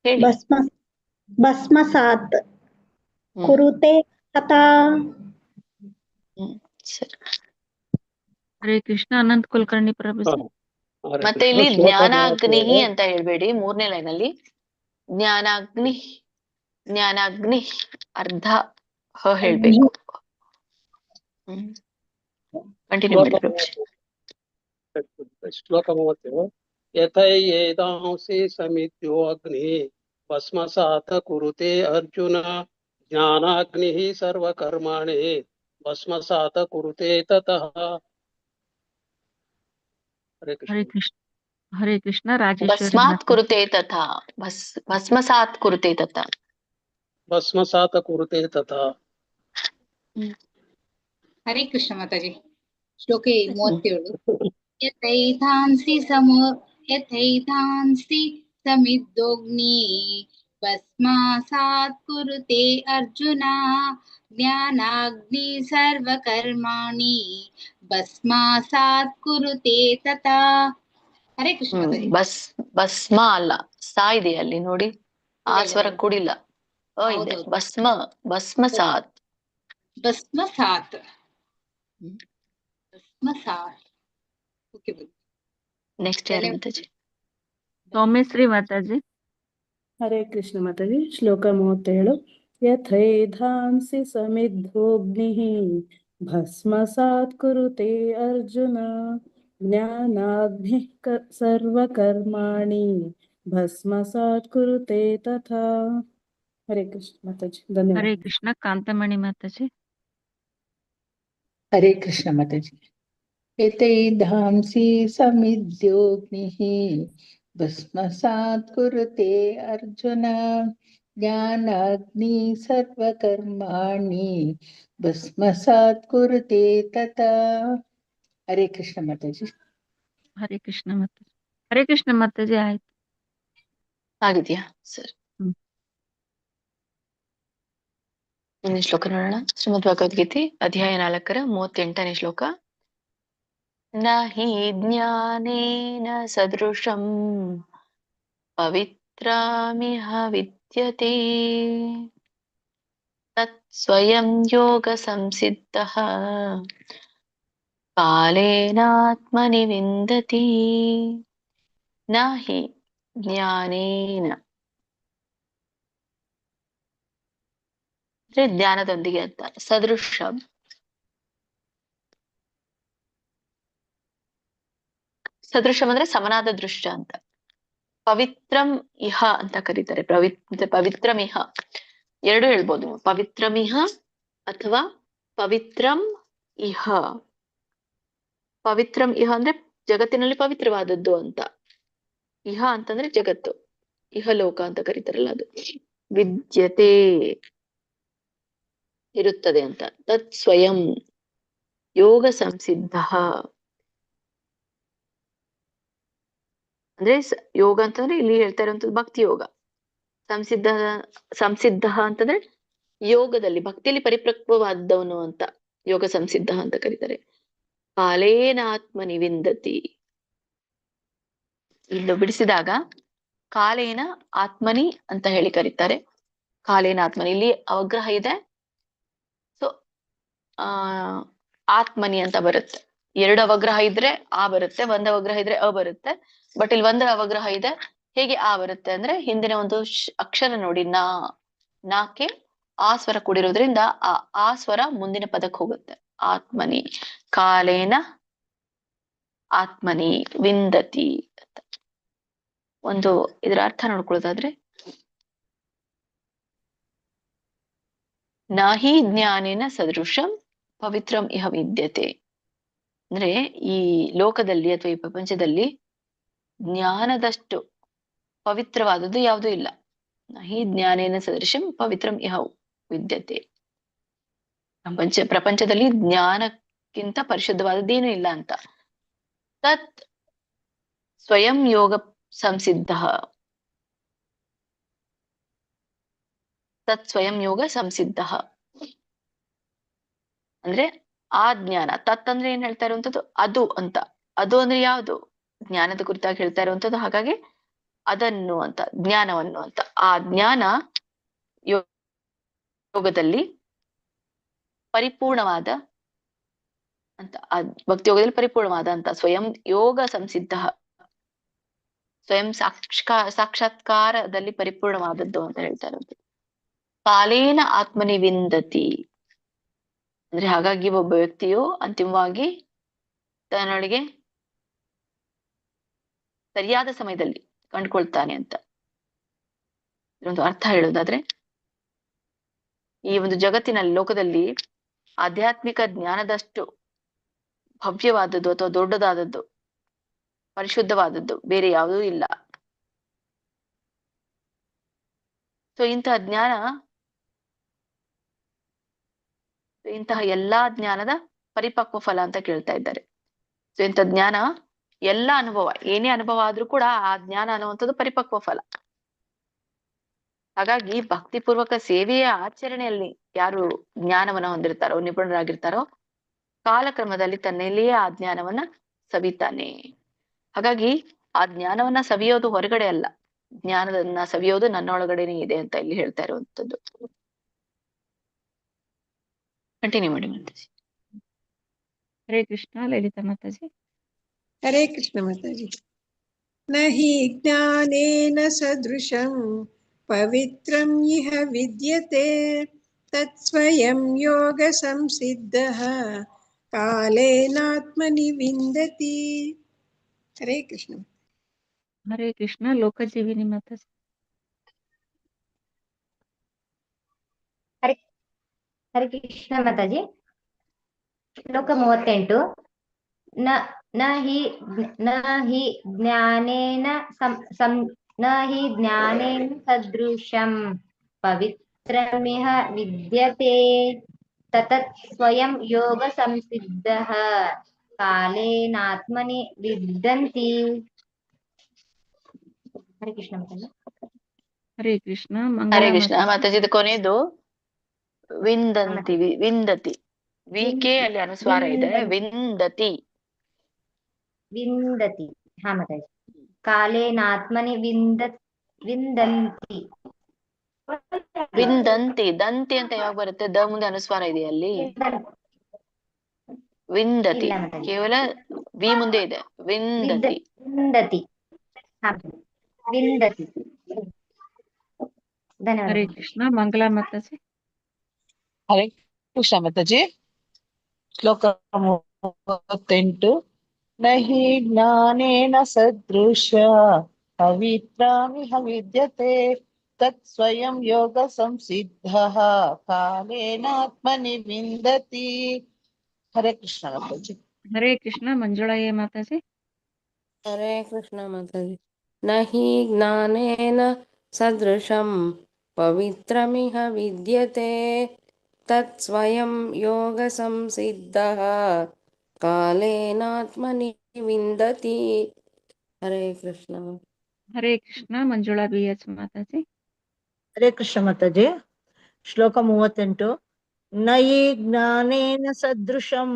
ಹೇಳಿ. ಭಸ್ಮಸಾತ್ ಕುರುತೆ ತಥಾ. ಸರಿ. ಹರೇ ಕೃಷ್ಣ. ಅನಂತ್ ಕುಲಕರ್ಣಿ ಪ್ರಭು. ಮತ್ತೆ ಇಲ್ಲಿ ಜ್ಞಾನಾಗ್ನಿ ಅಂತ ಹೇಳ್ಬೇಡಿ. 3ನೇ ಲೈನಲ್ಲಿ ಜ್ಞಾನಾಗ್ನಿ ಅರ್ಧ ಹೇಳ್ಬೇಕು. ಕಂಟಿನ್ಯೂ ಮಾಡಿ ಪ್ರಭು. ಶ್ಲೋಕ 30. ಯಥೈಯೇದಾಂಸಿ ಸಮಿತ್ಯೋ ಅಗ್ನಿ ಭಸ್ಮಸಾತ ಕುರುತೆ ಅರ್ಜುನ ಜ್ಞಾನಾಗ್ನಿ ಸರ್ವಕರ್ಮಾಣಿ ಭಸ್ಮಸಾತ ಕುರುತೆ ತತಃ. ಹರೇ ಕೃಷ್ಣ. ಹರೇ ಕೃಷ್ಣ. ಹರೇ ಕೃಷ್ಣ. ರಾಜೇಶ್ವರಿ ಭಸ್ಮಾತ್ ಕುರುತೆ ತಥಾ ಭಸ್ಮಸಾತ್ ಕುರುತೆ ತಥಾ. ಭಸ್ಮಸಾತ ಕುರುತೆ ತಥಾ. ಹರೇ ಕೃಷ್ಣ ಮಾತಾಜಿ. ಶ್ಲೋಕ 37. ಯಥೈಧಾಂಸಿ ಸಮಿದ್ದೋಗ್ನಿ ಭಸ್ಮಸಾತ್ ಕುರುತೆ ಅರ್ಜುನ ಜ್ಞಾನಾಗ್ನಿ ಸರ್ವಕರ್ಮಾಣಿ ಭಸ್ಮಸಾತ್ ಕುರುತೆ ತಥಾ. ಹರೇ ಕೃಷ್ಣ ಮಾತಾಜಿ. ಭಸ್ಮ ಅಲ್ಲ, ಸಾ ಇದೆ ಅಲ್ಲಿ ನೋಡಿ, ಆ ಸ್ವರ ಕೂಡಿಲ್ಲ, ಇದೆ. ಭಸ್ಮಸಾತ್. ಭಸ್ಮಸಾತ್. ಓಕೆ. ನೆಕ್ಸ್ಟ್ ಯಾರು ಮಾತಾಜಿ? ಸೌಮ್ಯಶ್ರೀ ಮಾತಾಜಿ. ಹರೇ ಕೃಷ್ಣ ಮಾತಾಜಿ. ಶ್ಲೋಕ 37. ಯಥೈಧಾಂಸಿ ಸಮಿದ್ಧೋಗ್ನಿಃ ಭಸ್ಮಸಾತ್ ಕುರುತೆ ಅರ್ಜುನ ಜ್ಞಾನಾಗ್ನಿಃ ಸರ್ವಕರ್ಮಾಣಿ ಭಸ್ಮಸಾತ್ ಕುರುತೆ ತಥಾ. ಹರೇ ಕೃಷ್ಣ ಮಾತಾಜಿ. ಧನ್ಯವಾದ. ಹರೇ ಕೃಷ್ಣ ಕಾಂತಮಣಿ ಮಾತಾಜಿ. ಹರೇ ಕೃಷ್ಣ ಮಾತಾಜಿ. ಯತೈಧಾಂಸಿ ಸಮಿದ್ಯೋಗ್ನಿಃ ಭಸ್ಮಸಾತ್ ಕುರುತೆ ಅರ್ಜುನ ಜ್ಞಾನಾಗ್ನಿ ಸರ್ವಕರ್ಮಾಣಿ ಭಸ್ಮಸಾತ್ ಕುರುತೆ ತಥಾ. ಹರೇ ಕೃಷ್ಣ ಮಾತಾಜಿ. ಹರೇ ಕೃಷ್ಣ ಮಾತಾಜಿ. ಹರೇ ಕೃಷ್ಣ ಮಾತಾಜಿ. ಆಯ್ತು. ಆಗಿದ್ಯಾ ಸರ್? ಮುಂದಿನ ಶ್ಲೋಕ ನೋಡೋಣ. ಶ್ರೀಮದ್ ಭಗವದ್ಗೀತೆ ಅಧ್ಯಾಯ 4 38ನೇ ಶ್ಲೋಕ. ನ ಹಿ ಜ್ಞಾನೇನ ಸದೃಶಂ ಪವಿತ್ರಮಿಹ ವಿದ್ಯತೆ ತತ್ ಸ್ವಯಂ ಯೋಗ ಸಂಸಿದ್ಧಃ ಕಾಲೇನಾತ್ಮನಿ ವಿಂದತಿ. ನ ಹಿ ಜ್ಞಾನೇನ ಅಂದ್ರೆ ಜ್ಞಾನದೊಂದಿಗೆ ಅಂತ. ಸದೃಶಂ ಸದೃಶಂ ಅಂದ್ರೆ ಸಮನಾದ ದೃಶ್ಯ ಅಂತ. ಪವಿತ್ರಂ ಇಹ ಅಂತ ಕರೀತಾರೆ. ಪವಿತ್ರಂ ಇಹ ಎರಡು ಹೇಳ್ಬೋದು ನೀವು. ಪವಿತ್ರಂ ಇಹ ಅಥವಾ ಪವಿತ್ರಂ ಇಹ. ಪವಿತ್ರಂ ಇಹ ಅಂದ್ರೆ ಜಗತ್ತಿನಲ್ಲಿ ಪವಿತ್ರವಾದದ್ದು ಅಂತ. ಇಹ ಅಂತಂದ್ರೆ ಜಗತ್ತು, ಇಹಲೋಕ ಅಂತ ಕರೀತಾರಲ್ಲ ಅದು. ವಿದ್ಯತೆ ಇರುತ್ತದೆ ಅಂತ. ತತ್ ಸ್ವಯಂ ಯೋಗ ಸಂಸಿದ್ಧ ಅಂದ್ರೆ ಯೋಗ ಅಂತಂದ್ರೆ ಇಲ್ಲಿ ಹೇಳ್ತಾ ಇರುವಂತದ್ದು ಭಕ್ತಿ ಯೋಗ. ಸಂಸಿದ್ಧ ಅಂತಂದ್ರೆ ಯೋಗದಲ್ಲಿ ಭಕ್ತಿಯಲ್ಲಿ ಪರಿಪಕ್ವವಾದವನು ಅಂತ ಯೋಗ ಸಂಸಿದ್ಧ ಅಂತ ಕರೀತಾರೆ. ಕಾಲೇನಾತ್ಮನಿ ವಿಂದತಿ. ಇನ್ನು ಬಿಡಿಸಿದಾಗ ಕಾಲೇನ ಆತ್ಮನಿ ಅಂತ ಹೇಳಿ ಕರೀತಾರೆ. ಕಾಲೇನ ಆತ್ಮನಿ ಇಲ್ಲಿ ಅವಗ್ರಹ ಇದೆ. ಸೊ ಆತ್ಮನಿ ಅಂತ ಬರುತ್ತೆ. ಎರಡು ಅವಗ್ರಹ ಇದ್ರೆ ಆ ಬರುತ್ತೆ, ಒಂದ್ ಅವಗ್ರಹ ಇದ್ರೆ ಅ ಬರುತ್ತೆ. ಬಟ್ ಇಲ್ಲಿ ಒಂದು ಅವಗ್ರಹ ಇದೆ, ಹೇಗೆ ಆ ಬರುತ್ತೆ ಅಂದ್ರೆ ಹಿಂದಿನ ಒಂದು ಅಕ್ಷರ ನೋಡಿ, ನಾಕೆ ಆ ಸ್ವರ ಕೂಡಿರೋದ್ರಿಂದ ಆ ಸ್ವರ ಮುಂದಿನ ಪದಕ್ಕೆ ಹೋಗುತ್ತೆ. ಆತ್ಮನಿ. ಕಾಲೇನ ಆತ್ಮನಿ ವಿಂದತಿ ಅಂತ. ಒಂದು ಇದರ ಅರ್ಥ ನೋಡ್ಕೊಳ್ಳೋದಾದ್ರೆ, ನಾಹಿ ಜ್ಞಾನೇನ ಸದೃಶಂ ಪವಿತ್ರಂ ಇಹ ವಿದ್ಯತೆ. ಅಂದ್ರೆ ಈ ಲೋಕದಲ್ಲಿ ಅಥವಾ ಈ ಪ್ರಪಂಚದಲ್ಲಿ ಜ್ಞಾನದಷ್ಟು ಪವಿತ್ರವಾದದ್ದು ಯಾವುದೂ ಇಲ್ಲ. ನಾಹಿ ಜ್ಞಾನೇನ ಸದೃಶಂ ಪವಿತ್ರಂ ಇಹ ವಿದ್ಯತೆ. ಪ್ರಪಂಚದಲ್ಲಿ ಜ್ಞಾನಕ್ಕಿಂತ ಪರಿಶುದ್ಧವಾದದ್ದೇನೂ ಇಲ್ಲ ಅಂತ. ತತ್ ಸ್ವಯಂ ಯೋಗ ಸಂಸಿದ್ಧ. ತತ್ ಸ್ವಯಂ ಯೋಗ ಸಂಸಿದ್ಧ ಅಂದ್ರೆ ಆ ಜ್ಞಾನ. ತತ್ ಅಂದ್ರೆ ಏನ್ ಹೇಳ್ತಾ ಇರುವಂತದ್ದು? ಅದು ಅಂತ. ಅದು ಅಂದ್ರೆ ಯಾವುದು? ಜ್ಞಾನದ ಕುರಿತಾಗಿ ಹೇಳ್ತಾ ಇರುವಂತದ್ದು. ಹಾಗಾಗಿ ಅದನ್ನು ಅಂತ, ಜ್ಞಾನವನ್ನು ಅಂತ. ಆ ಜ್ಞಾನ ಯೋಗದಲ್ಲಿ ಪರಿಪೂರ್ಣವಾದ ಅಂತ, ಆ ಭಕ್ತಿ ಯೋಗದಲ್ಲಿ ಪರಿಪೂರ್ಣವಾದ ಅಂತ. ಸ್ವಯಂ ಯೋಗ ಸಂಸಿದ್ಧ, ಸ್ವಯಂ ಸಾಕ್ಷಾತ್ಕಾರದಲ್ಲಿ ಪರಿಪೂರ್ಣವಾದದ್ದು ಅಂತ ಹೇಳ್ತಾ ಇರುವಂತದ್ದು. ಕಾಲೇನ ಆತ್ಮನಿ ವಿಂದತಿ ಅಂದ್ರೆ ಹಾಗಾಗಿ ಒಬ್ಬ ವ್ಯಕ್ತಿಯು ಅಂತಿಮವಾಗಿ ತನ್ನೊಳಗೆ ಸರಿಯಾದ ಸಮಯದಲ್ಲಿ ಕಂಡುಕೊಳ್ತಾನೆ ಅಂತ. ಇದೊಂದು ಅರ್ಥ ಹೇಳೋದಾದ್ರೆ, ಈ ಒಂದು ಜಗತ್ತಿನಲ್ಲಿ, ಲೋಕದಲ್ಲಿ ಆಧ್ಯಾತ್ಮಿಕ ಜ್ಞಾನದಷ್ಟು ಭವ್ಯವಾದದ್ದು ಅಥವಾ ದೊಡ್ಡದಾದದ್ದು, ಪರಿಶುದ್ಧವಾದದ್ದು ಬೇರೆ ಯಾವುದೂ ಇಲ್ಲ. ಸೊ ಇಂತಹ ಎಲ್ಲಾ ಜ್ಞಾನದ ಪರಿಪಕ್ವ ಫಲ ಅಂತ ಕೇಳ್ತಾ ಇದ್ದಾರೆ. ಸೊ ಇಂಥ ಜ್ಞಾನ ಎಲ್ಲ ಅನುಭವ, ಏನೇ ಅನುಭವ ಆದ್ರೂ ಕೂಡ ಆ ಜ್ಞಾನ ಅನ್ನುವಂಥದ್ದು ಪರಿಪಕ್ವ ಫಲ. ಹಾಗಾಗಿ ಭಕ್ತಿಪೂರ್ವಕ ಸೇವೆಯ ಆಚರಣೆಯಲ್ಲಿ ಯಾರು ಜ್ಞಾನವನ್ನ ಹೊಂದಿರ್ತಾರೋ, ನಿಪುಣರಾಗಿರ್ತಾರೋ, ಕಾಲಕ್ರಮದಲ್ಲಿ ತನ್ನಲ್ಲಿಯೇ ಆ ಜ್ಞಾನವನ್ನ ಸವಿತಾನೆ. ಹಾಗಾಗಿ ಆ ಜ್ಞಾನವನ್ನ ಸವಿಯೋದು ಹೊರಗಡೆ ಅಲ್ಲ, ಜ್ಞಾನದನ್ನ ಸವಿಯೋದು ನನ್ನೊಳಗಡೆನೇ ಇದೆ ಅಂತ ಇಲ್ಲಿ ಹೇಳ್ತಾ ಇರುವಂತದ್ದು. ಕಂಟಿನ್ಯೂ ಮಾಡಿ ಮಾತಾಜಿ. ಹರೇ ಕೃಷ್ಣ ಲಲಿತಾ ಮಾತಾಜಿ. ಹರೇ ಕೃಷ್ಣ ಮಾತಾಜಿ. न हि ज्ञानेन सदृशं पवित्रम् इह विद्यते तत्स्वयं योगसंसिद्धः कालेनात्मनि विन्दति। हरे कृष्ण। हरे कृष्ण लोकजीविनी माताजी। ಹರಿ ಹರಿ ಕೃಷ್ಣ ಮಾತಾಜಿ. ಶ್ಲೋಕ 38. ನ ನ ಹಿ ನ ಹಿ ಜ್ಞಾನೇನ ನ ಹಿ ಜ್ಞಾನೇನ ಸದೃಶಂ ಪವಿತ್ರಮಿಹ ವಿದ್ಯತೆ ತತತ್ ಸ್ವಯಂ ಯೋಗ ಸಂಸಿದ್ಧಃ ಕಾಲೇನಾತ್ಮನಿ ವಿದ್ದಂತಿ. ಹರಿ ಕೃಷ್ಣ ಮಾತಾಜಿ. ಹರೇ ಕೃಷ್ಣ ಹರೇ ಮಂಗಳ ಕೃಷ್ಣ ಮಾತಾಜಿ. ಇದು ಕೊನೆಯದು ವಿಂದಂತಿ, ವಿಂದತಿ. ವಿಕೆ ಅಲ್ಲಿ ಅನುಸ್ವಾರ ಇದೆ. ವಿಂದತಿ ವಿಂದತಿ. ಹಾ ಮಾತಾಜಿ. ಕಾಲೇನಾತ್ಮನಿ ವಿಂದಂತಿ. ವಿಂದಂತಿ. ದಂತಿ ಅಂತ ಯಾವಾಗ ಬರುತ್ತೆ? ದ ಮುಂದೆ ಅನುಸ್ವಾರ ಇದೆ ಅಲ್ಲಿ. ವಿಂದತಿ ಇಲ್ಲ ಮಾತಾಜಿ. ಕೇವಲ ವಿ ಮುಂದೆ ಇದೆ. ವಿಂದತಿ. ವಿಂದತಿ. ಹಾ ವಿಂದತಿ. ಹರೇ ಧನ್ಯವಾದ. ಕೃಷ್ಣ ಮಂಗಳ ಮಾತಾಜಿ. ಹರೇ ಕೃಷ್ಣ ಮಾತಾಜಿ. ಶ್ಲೋಕ 38. ನ ಹಿ ಜ್ಞಾನೇನ ಸದೃಶ ಪವಿತ್ರಮಿಹ ವಿದ್ಯತೆ ತತ್ ಸ್ವಯಂ ಯೋಗ ಸಂಸಿದ್ಧಃ ಕಾಲೇನಾತ್ಮನಿ ವಿಂದತಿ. ಹರೇ ಕೃಷ್ಣ ಮಾತಾಜಿ. ಹರೇ ಕೃಷ್ಣ ಮಂಜುಳಾ ಮಾತಾಜಿ. ಹರೇ ಕೃಷ್ಣ ಮಾತಾಜಿ. ನ ಹಿ ಜ್ಞಾನೇನ ಸದೃಶಂ ಪವಿತ್ರಮಿಹ ವಿದ್ಯತೆ ತತ್ ಸ್ವಯಂ ಯೋಗ ಸಂಸಿದ್ಧಃ ಕಾಲೇನಾತ್ಮನಿ ವಿಂದತಿ. ಹರೇ ಕೃಷ್ಣ. ಹರೇ ಕೃಷ್ಣ ಮಂಜುಳಾ BH ಮಾತಾಜಿ. ಹರೇ ಕೃಷ್ಣ ಮಾತಾಜಿ. ಶ್ಲೋಕ 38. ನ ಹಿ ಜ್ಞಾನೇನ ಸದೃಶಂ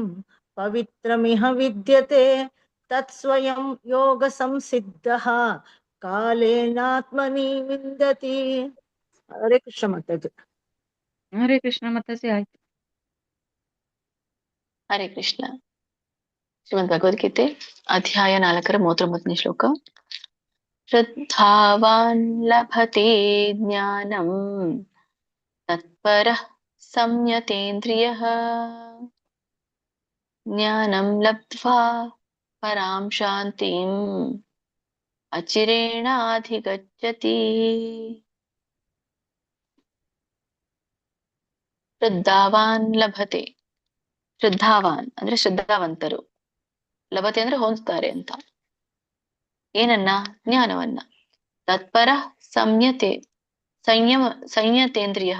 ಪವಿತ್ರಮಿಹ ವಿದ್ಯತೆ ತತ್ ಸ್ವಯಂ ಯೋಗ ಸಂಸಿದ್ಧಃ ಕಾಲೇನಾತ್ಮನಿ ವಿಂದತಿ. ಹರೇ ಕೃಷ್ಣ ಮಾತಾಜಿ. ಹರೇ ಕೃಷ್ಣ ಮಾತಾಜಿ. ಆಯ್ತು. ಹರೇ ಕೃಷ್ಣ. ಶ್ರೀಮದ್ ಭಗವದ್ಗೀತೆ ಅಧ್ಯಾಯ 4 39ನೇ ಶ್ಲೋಕ. ಶ್ರದ್ಧಾವಾನ್ ಲಭತೆ ಜ್ಞಾನಂ ತತ್ಪರಃ ಸಂಯತೇಂದ್ರಿಯಃ ಜ್ಞಾನಂ ಲಬ್ಧ್ವಾ ಪರಾಂ ಶಾಂತಿಂ ಅಚಿರೇಣಾಧಿಗಚ್ಚತಿ. ಶ್ರದ್ಧಾವಾನ್ ಲಭತೆ. ಶ್ರದ್ಧಾವಾನ್ ಅಂದ್ರೆ ಶ್ರದ್ಧಾವಂತರು. ಲಭತೆ ಅಂದ್ರೆ ಹೊಂದ್ತಾರೆ ಅಂತ. ಏನನ್ನ? ಜ್ಞಾನವನ್ನ. ತತ್ಪರ ಸಂಯತೆ ಸಂಯತೇಂದ್ರಿಯ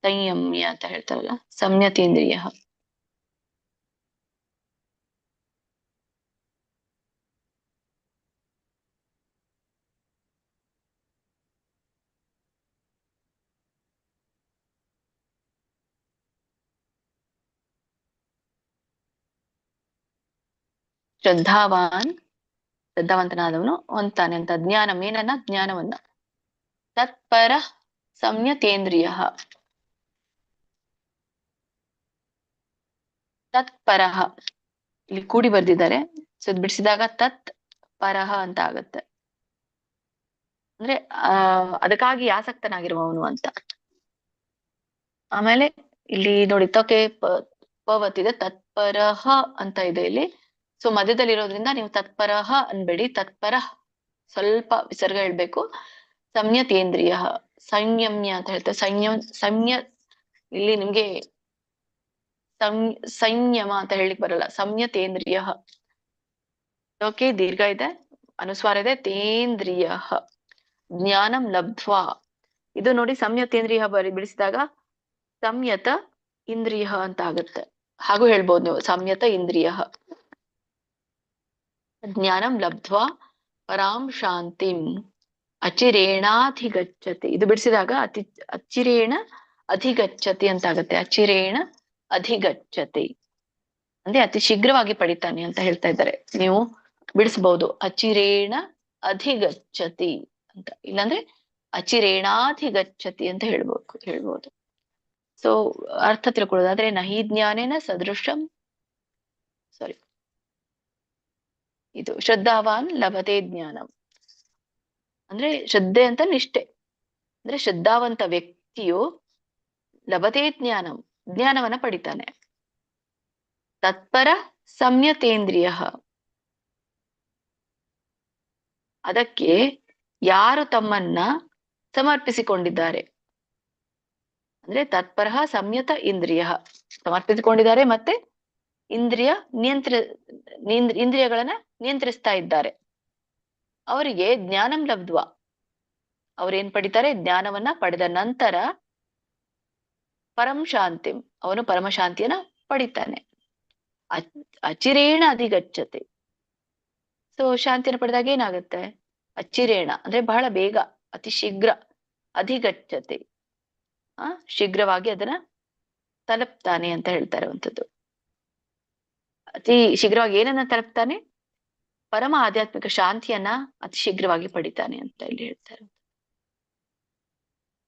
ಸಂಯಮ್ಯ ಅಂತ ಹೇಳ್ತಾರಲ್ಲ, ಸಂಯತೇಂದ್ರಿಯ. ಶ್ರದ್ಧಾವಂತನಾದವನು ಹೊಂತಾನೆ ಅಂತ. ಜ್ಞಾನ ಏನನ್ನ? ಜ್ಞಾನವನ್ನ. ತತ್ಪರ ಸಂಯತೇಂದ್ರಿಯ. ತತ್ಪರಃ ಇಲ್ಲಿ ಕೂಡಿ ಬರ್ದಿದ್ದಾರೆ. ಸೊ ಬಿಡಿಸಿದಾಗ ತತ್ ಪರಹ ಅಂತ ಆಗತ್ತೆ. ಅಂದ್ರೆ ಅದಕ್ಕಾಗಿ ಆಸಕ್ತನಾಗಿರುವವನು ಅಂತ. ಆಮೇಲೆ ಇಲ್ಲಿ ನೋಡಿ ತಕೆ ಪವತ್ತಿದೆ, ತತ್ಪರಹ ಅಂತ ಇದೆ ಇಲ್ಲಿ. ಸೊ ಮಧ್ಯದಲ್ಲಿರೋದ್ರಿಂದ ನೀವು ತತ್ಪರಹ ಅನ್ಬೇಡಿ, ತತ್ಪರ ಸ್ವಲ್ಪ ವಿಸರ್ಗ ಹೇಳ್ಬೇಕು. ಸಂಯತೇಂದ್ರಿಯ, ಸಂಯಮ್ಯ ಅಂತ ಹೇಳ್ತಾರೆ. ಸಂಯ ಇಲ್ಲಿ ನಿಮ್ಗೆ ಸಂಯಮ ಅಂತ ಹೇಳಿಕ್ ಬರಲ್ಲ. ಸಂಯತೇಂದ್ರಿಯ. ಓಕೆ, ದೀರ್ಘ ಇದೆ, ಅನುಸ್ವಾರ ಇದೆ. ತೇಂದ್ರಿಯ ಜ್ಞಾನಂ ಲಬ್ಧ್ವಾ. ಇದು ನೋಡಿ ಸಂಯತೇಂದ್ರಿಯ ಬಿಡಿಸಿದಾಗ ಸಂಯತ ಇಂದ್ರಿಯ ಅಂತ ಆಗುತ್ತೆ. ಹಾಗೂ ಹೇಳ್ಬೋದು ನೀವು ಸಂಯತ ಇಂದ್ರಿಯ. ಜ್ಞಾನಂ ಲಬ್ಧ್ವಾ ಪರಾಂ ಶಾಂತಿಂ ಅಚಿರೇಣಾಧಿಗಚ್ಚತಿ. ಇದು ಬಿಡಿಸಿದಾಗ ಅಚಿರೇಣ ಅಧಿಗಚ್ಚತಿ ಅಂತ ಆಗುತ್ತೆ. ಅಚಿರೇಣ ಅಧಿಗಚ್ಚತಿ ಅಂದ್ರೆ ಅತಿ ಶೀಘ್ರವಾಗಿ ಪಡಿತಾನೆ ಅಂತ ಹೇಳ್ತಾ ಇದ್ದಾರೆ. ನೀವು ಬಿಡಿಸಬಹುದು ಅಚಿರೇಣ ಅಧಿಗಚ್ಚತಿ ಅಂತ, ಇಲ್ಲಾಂದ್ರೆ ಅಚಿರೇಣಾಧಿಗಚ್ಚತಿ ಅಂತ ಹೇಳ್ಬೋದು. ಸೊ ಅರ್ಥ ತಿಳ್ಕೊಳ್ಳೋದಾದ್ರೆ ನಹಿ ಜ್ಞಾನೇನ ಸದೃಶಂ ಇದು ಶ್ರದ್ಧಾವಾನ್ ಲಭತೆ ಜ್ಞಾನಂ ಅಂದ್ರೆ ಶ್ರದ್ಧೆ ಅಂತ ನಿಷ್ಠೆ. ಅಂದ್ರೆ ಶ್ರದ್ಧಾವಂತ ವ್ಯಕ್ತಿಯು ಲಭತೆ ಜ್ಞಾನಂ ಜ್ಞಾನವನ್ನ ಪಡಿತಾನೆ. ತತ್ಪರ ಸಂಯತೇಂದ್ರಿಯ ಅದಕ್ಕೆ ಯಾರು ತಮ್ಮನ್ನ ಸಮರ್ಪಿಸಿಕೊಂಡಿದ್ದಾರೆ ಅಂದ್ರೆ ತತ್ಪರ ಸಂಯತ ಇಂದ್ರಿಯ ಸಮರ್ಪಿಸಿಕೊಂಡಿದ್ದಾರೆ ಮತ್ತೆ ಇಂದ್ರಿಯಗಳನ್ನ ನಿಯಂತ್ರಿಸ್ತಾ ಇದ್ದಾರೆ. ಅವರಿಗೆ ಜ್ಞಾನಂ ಲಬ್ಧ್ವಾ ಅವ್ರೇನ್ ಪಡಿತಾರೆ, ಜ್ಞಾನವನ್ನ ಪಡೆದ ನಂತರ ಪರಂ ಶಾಂತಿಂ ಅವನು ಪರಮಶಾಂತಿಯನ್ನ ಪಡಿತಾನೆ. ಅಚಿರೇಣ ಅಧಿಗಚ್ಚತೆ. ಸೊ ಶಾಂತಿಯನ್ನು ಪಡೆದಾಗ ಏನಾಗುತ್ತೆ, ಅಚಿರೇಣ ಅಂದ್ರೆ ಬಹಳ ಬೇಗ, ಅತಿ ಶೀಘ್ರ, ಅಧಿಗಚ್ಚತೆ ಶೀಘ್ರವಾಗಿ ಅದನ್ನ ತಲುಪ್ತಾನೆ ಅಂತ ಹೇಳ್ತಾ ಇರುವಂಥದ್ದು. ಅತಿ ಶೀಘ್ರವಾಗಿ ಏನನ್ನ ತಲುಪ್ತಾನೆ, ಪರಮ ಆಧ್ಯಾತ್ಮಿಕ ಶಾಂತಿಯನ್ನ ಅತಿ ಶೀಘ್ರವಾಗಿ ಪಡಿತಾನೆ ಅಂತ ಇಲ್ಲಿ ಹೇಳ್ತಾರೆ.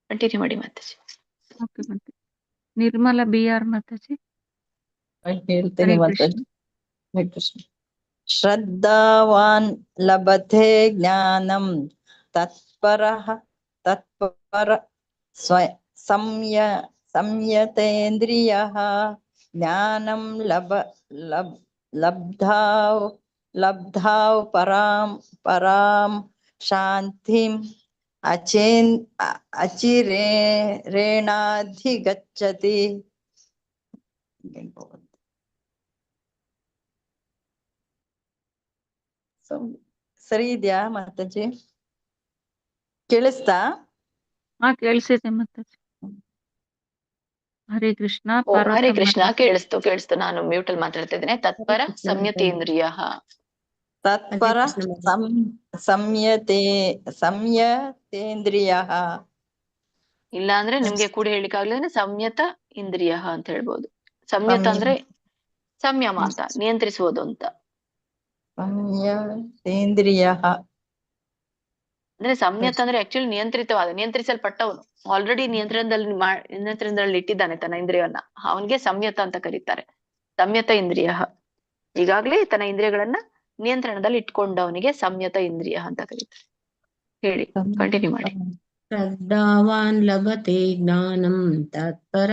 ಕಂಟಿನ್ಯೂ ಮಾಡಿ ಮಾತಾಜಿ. ಓಕೆ ಮಾತಾಜಿ. ನಿರ್ಮಲ ಬಿ ಆರ್ ಮಾತಾಜಿ. ಹೇಳ್ತೇನೆ ಹರೇ ಮಾತಾಜಿ. ಹರೇ ಕೃಷ್ಣ. ಶ್ರದ್ಧಾವಾನ್ ಲಭತೆ ಜ್ಞಾನಂ ತತ್ಪರ ಸಂಯತೇಂದ್ರಿಯಃ ಜ್ಞಾನಂ ಲಬ್ಧಾವ್ ಪರಾಂ ಶಾಂತಿಂ ಅಚಿರೇಣಾಧಿಗಚ್ಚತಿ. ಸರಿ ಇದೆಯಾ ಮಾತಾಜಿ? ಕೇಳಿಸ್ತಾ? ಕೇಳಿಸಿದೆ ಮಾತಾಜಿ. ಹರೇ ಕೃಷ್ಣ. ಹರೇ ಕೃಷ್ಣ. ಕೇಳಿಸ್ತು. ನಾನು ಮ್ಯೂಟ್ ಅಲ್ಲಿ ಮಾತಾಡ್ತಾ ಇದ್ದೇನೆ. ತತ್ಪರ ಸಂಯತೇಂದ್ರಿಯ ತತ್ಪರ ಸಂಯತೇಂದ್ರಿಯ ಇಲ್ಲ ಅಂದ್ರೆ ನಿಮ್ಗೆ ಕೂಡ ಹೇಳಿಕ್ಕಾಗ್ಲಿದ್ರೆ ಸಂಯತ ಇಂದ್ರಿಯ ಅಂತ ಹೇಳ್ಬೋದು. ಸಂಯತ ಅಂದ್ರೆ ಸಂಯಮ ಅಂತ, ನಿಯಂತ್ರಿಸುವುದು ಅಂತ. ಸಂಯತೇಂದ್ರಿಯ ಅಂದ್ರೆ ಸಂಯತ ಅಂದ್ರೆ ಆಕ್ಚುಲಿ ನಿಯಂತ್ರಿಸಲ್ಪಟ್ಟವನು, ಆಲ್ರೆಡಿ ನಿಯಂತ್ರಣದಲ್ಲಿ ಇಟ್ಟಿದ್ದಾನೆ ತನ್ನ ಇಂದ್ರಿಯವನ್ನ, ಅವನ್ಗೆ ಸಂಯತ ಅಂತ ಕರೀತಾರೆ. ಸಂಯತ ಇಂದ್ರಿಯ ಈಗಾಗ್ಲೇ ತನ್ನ ಇಂದ್ರಿಯಗಳನ್ನ ನಿಯಂತ್ರಣದಲ್ಲಿ ಇಟ್ಕೊಂಡವನಿಗೆ ಸಂಯತ ಇಂದ್ರಿಯ ಅಂತ ಕರೀತಾರೆ. ಹೇಳಿ, ಕಂಟಿನ್ಯೂ ಮಾಡಿ. ಶ್ರದ್ಧಾವಾನ್ ಲಭತೆ ಜ್ಞಾನಂ ತತ್ಪರ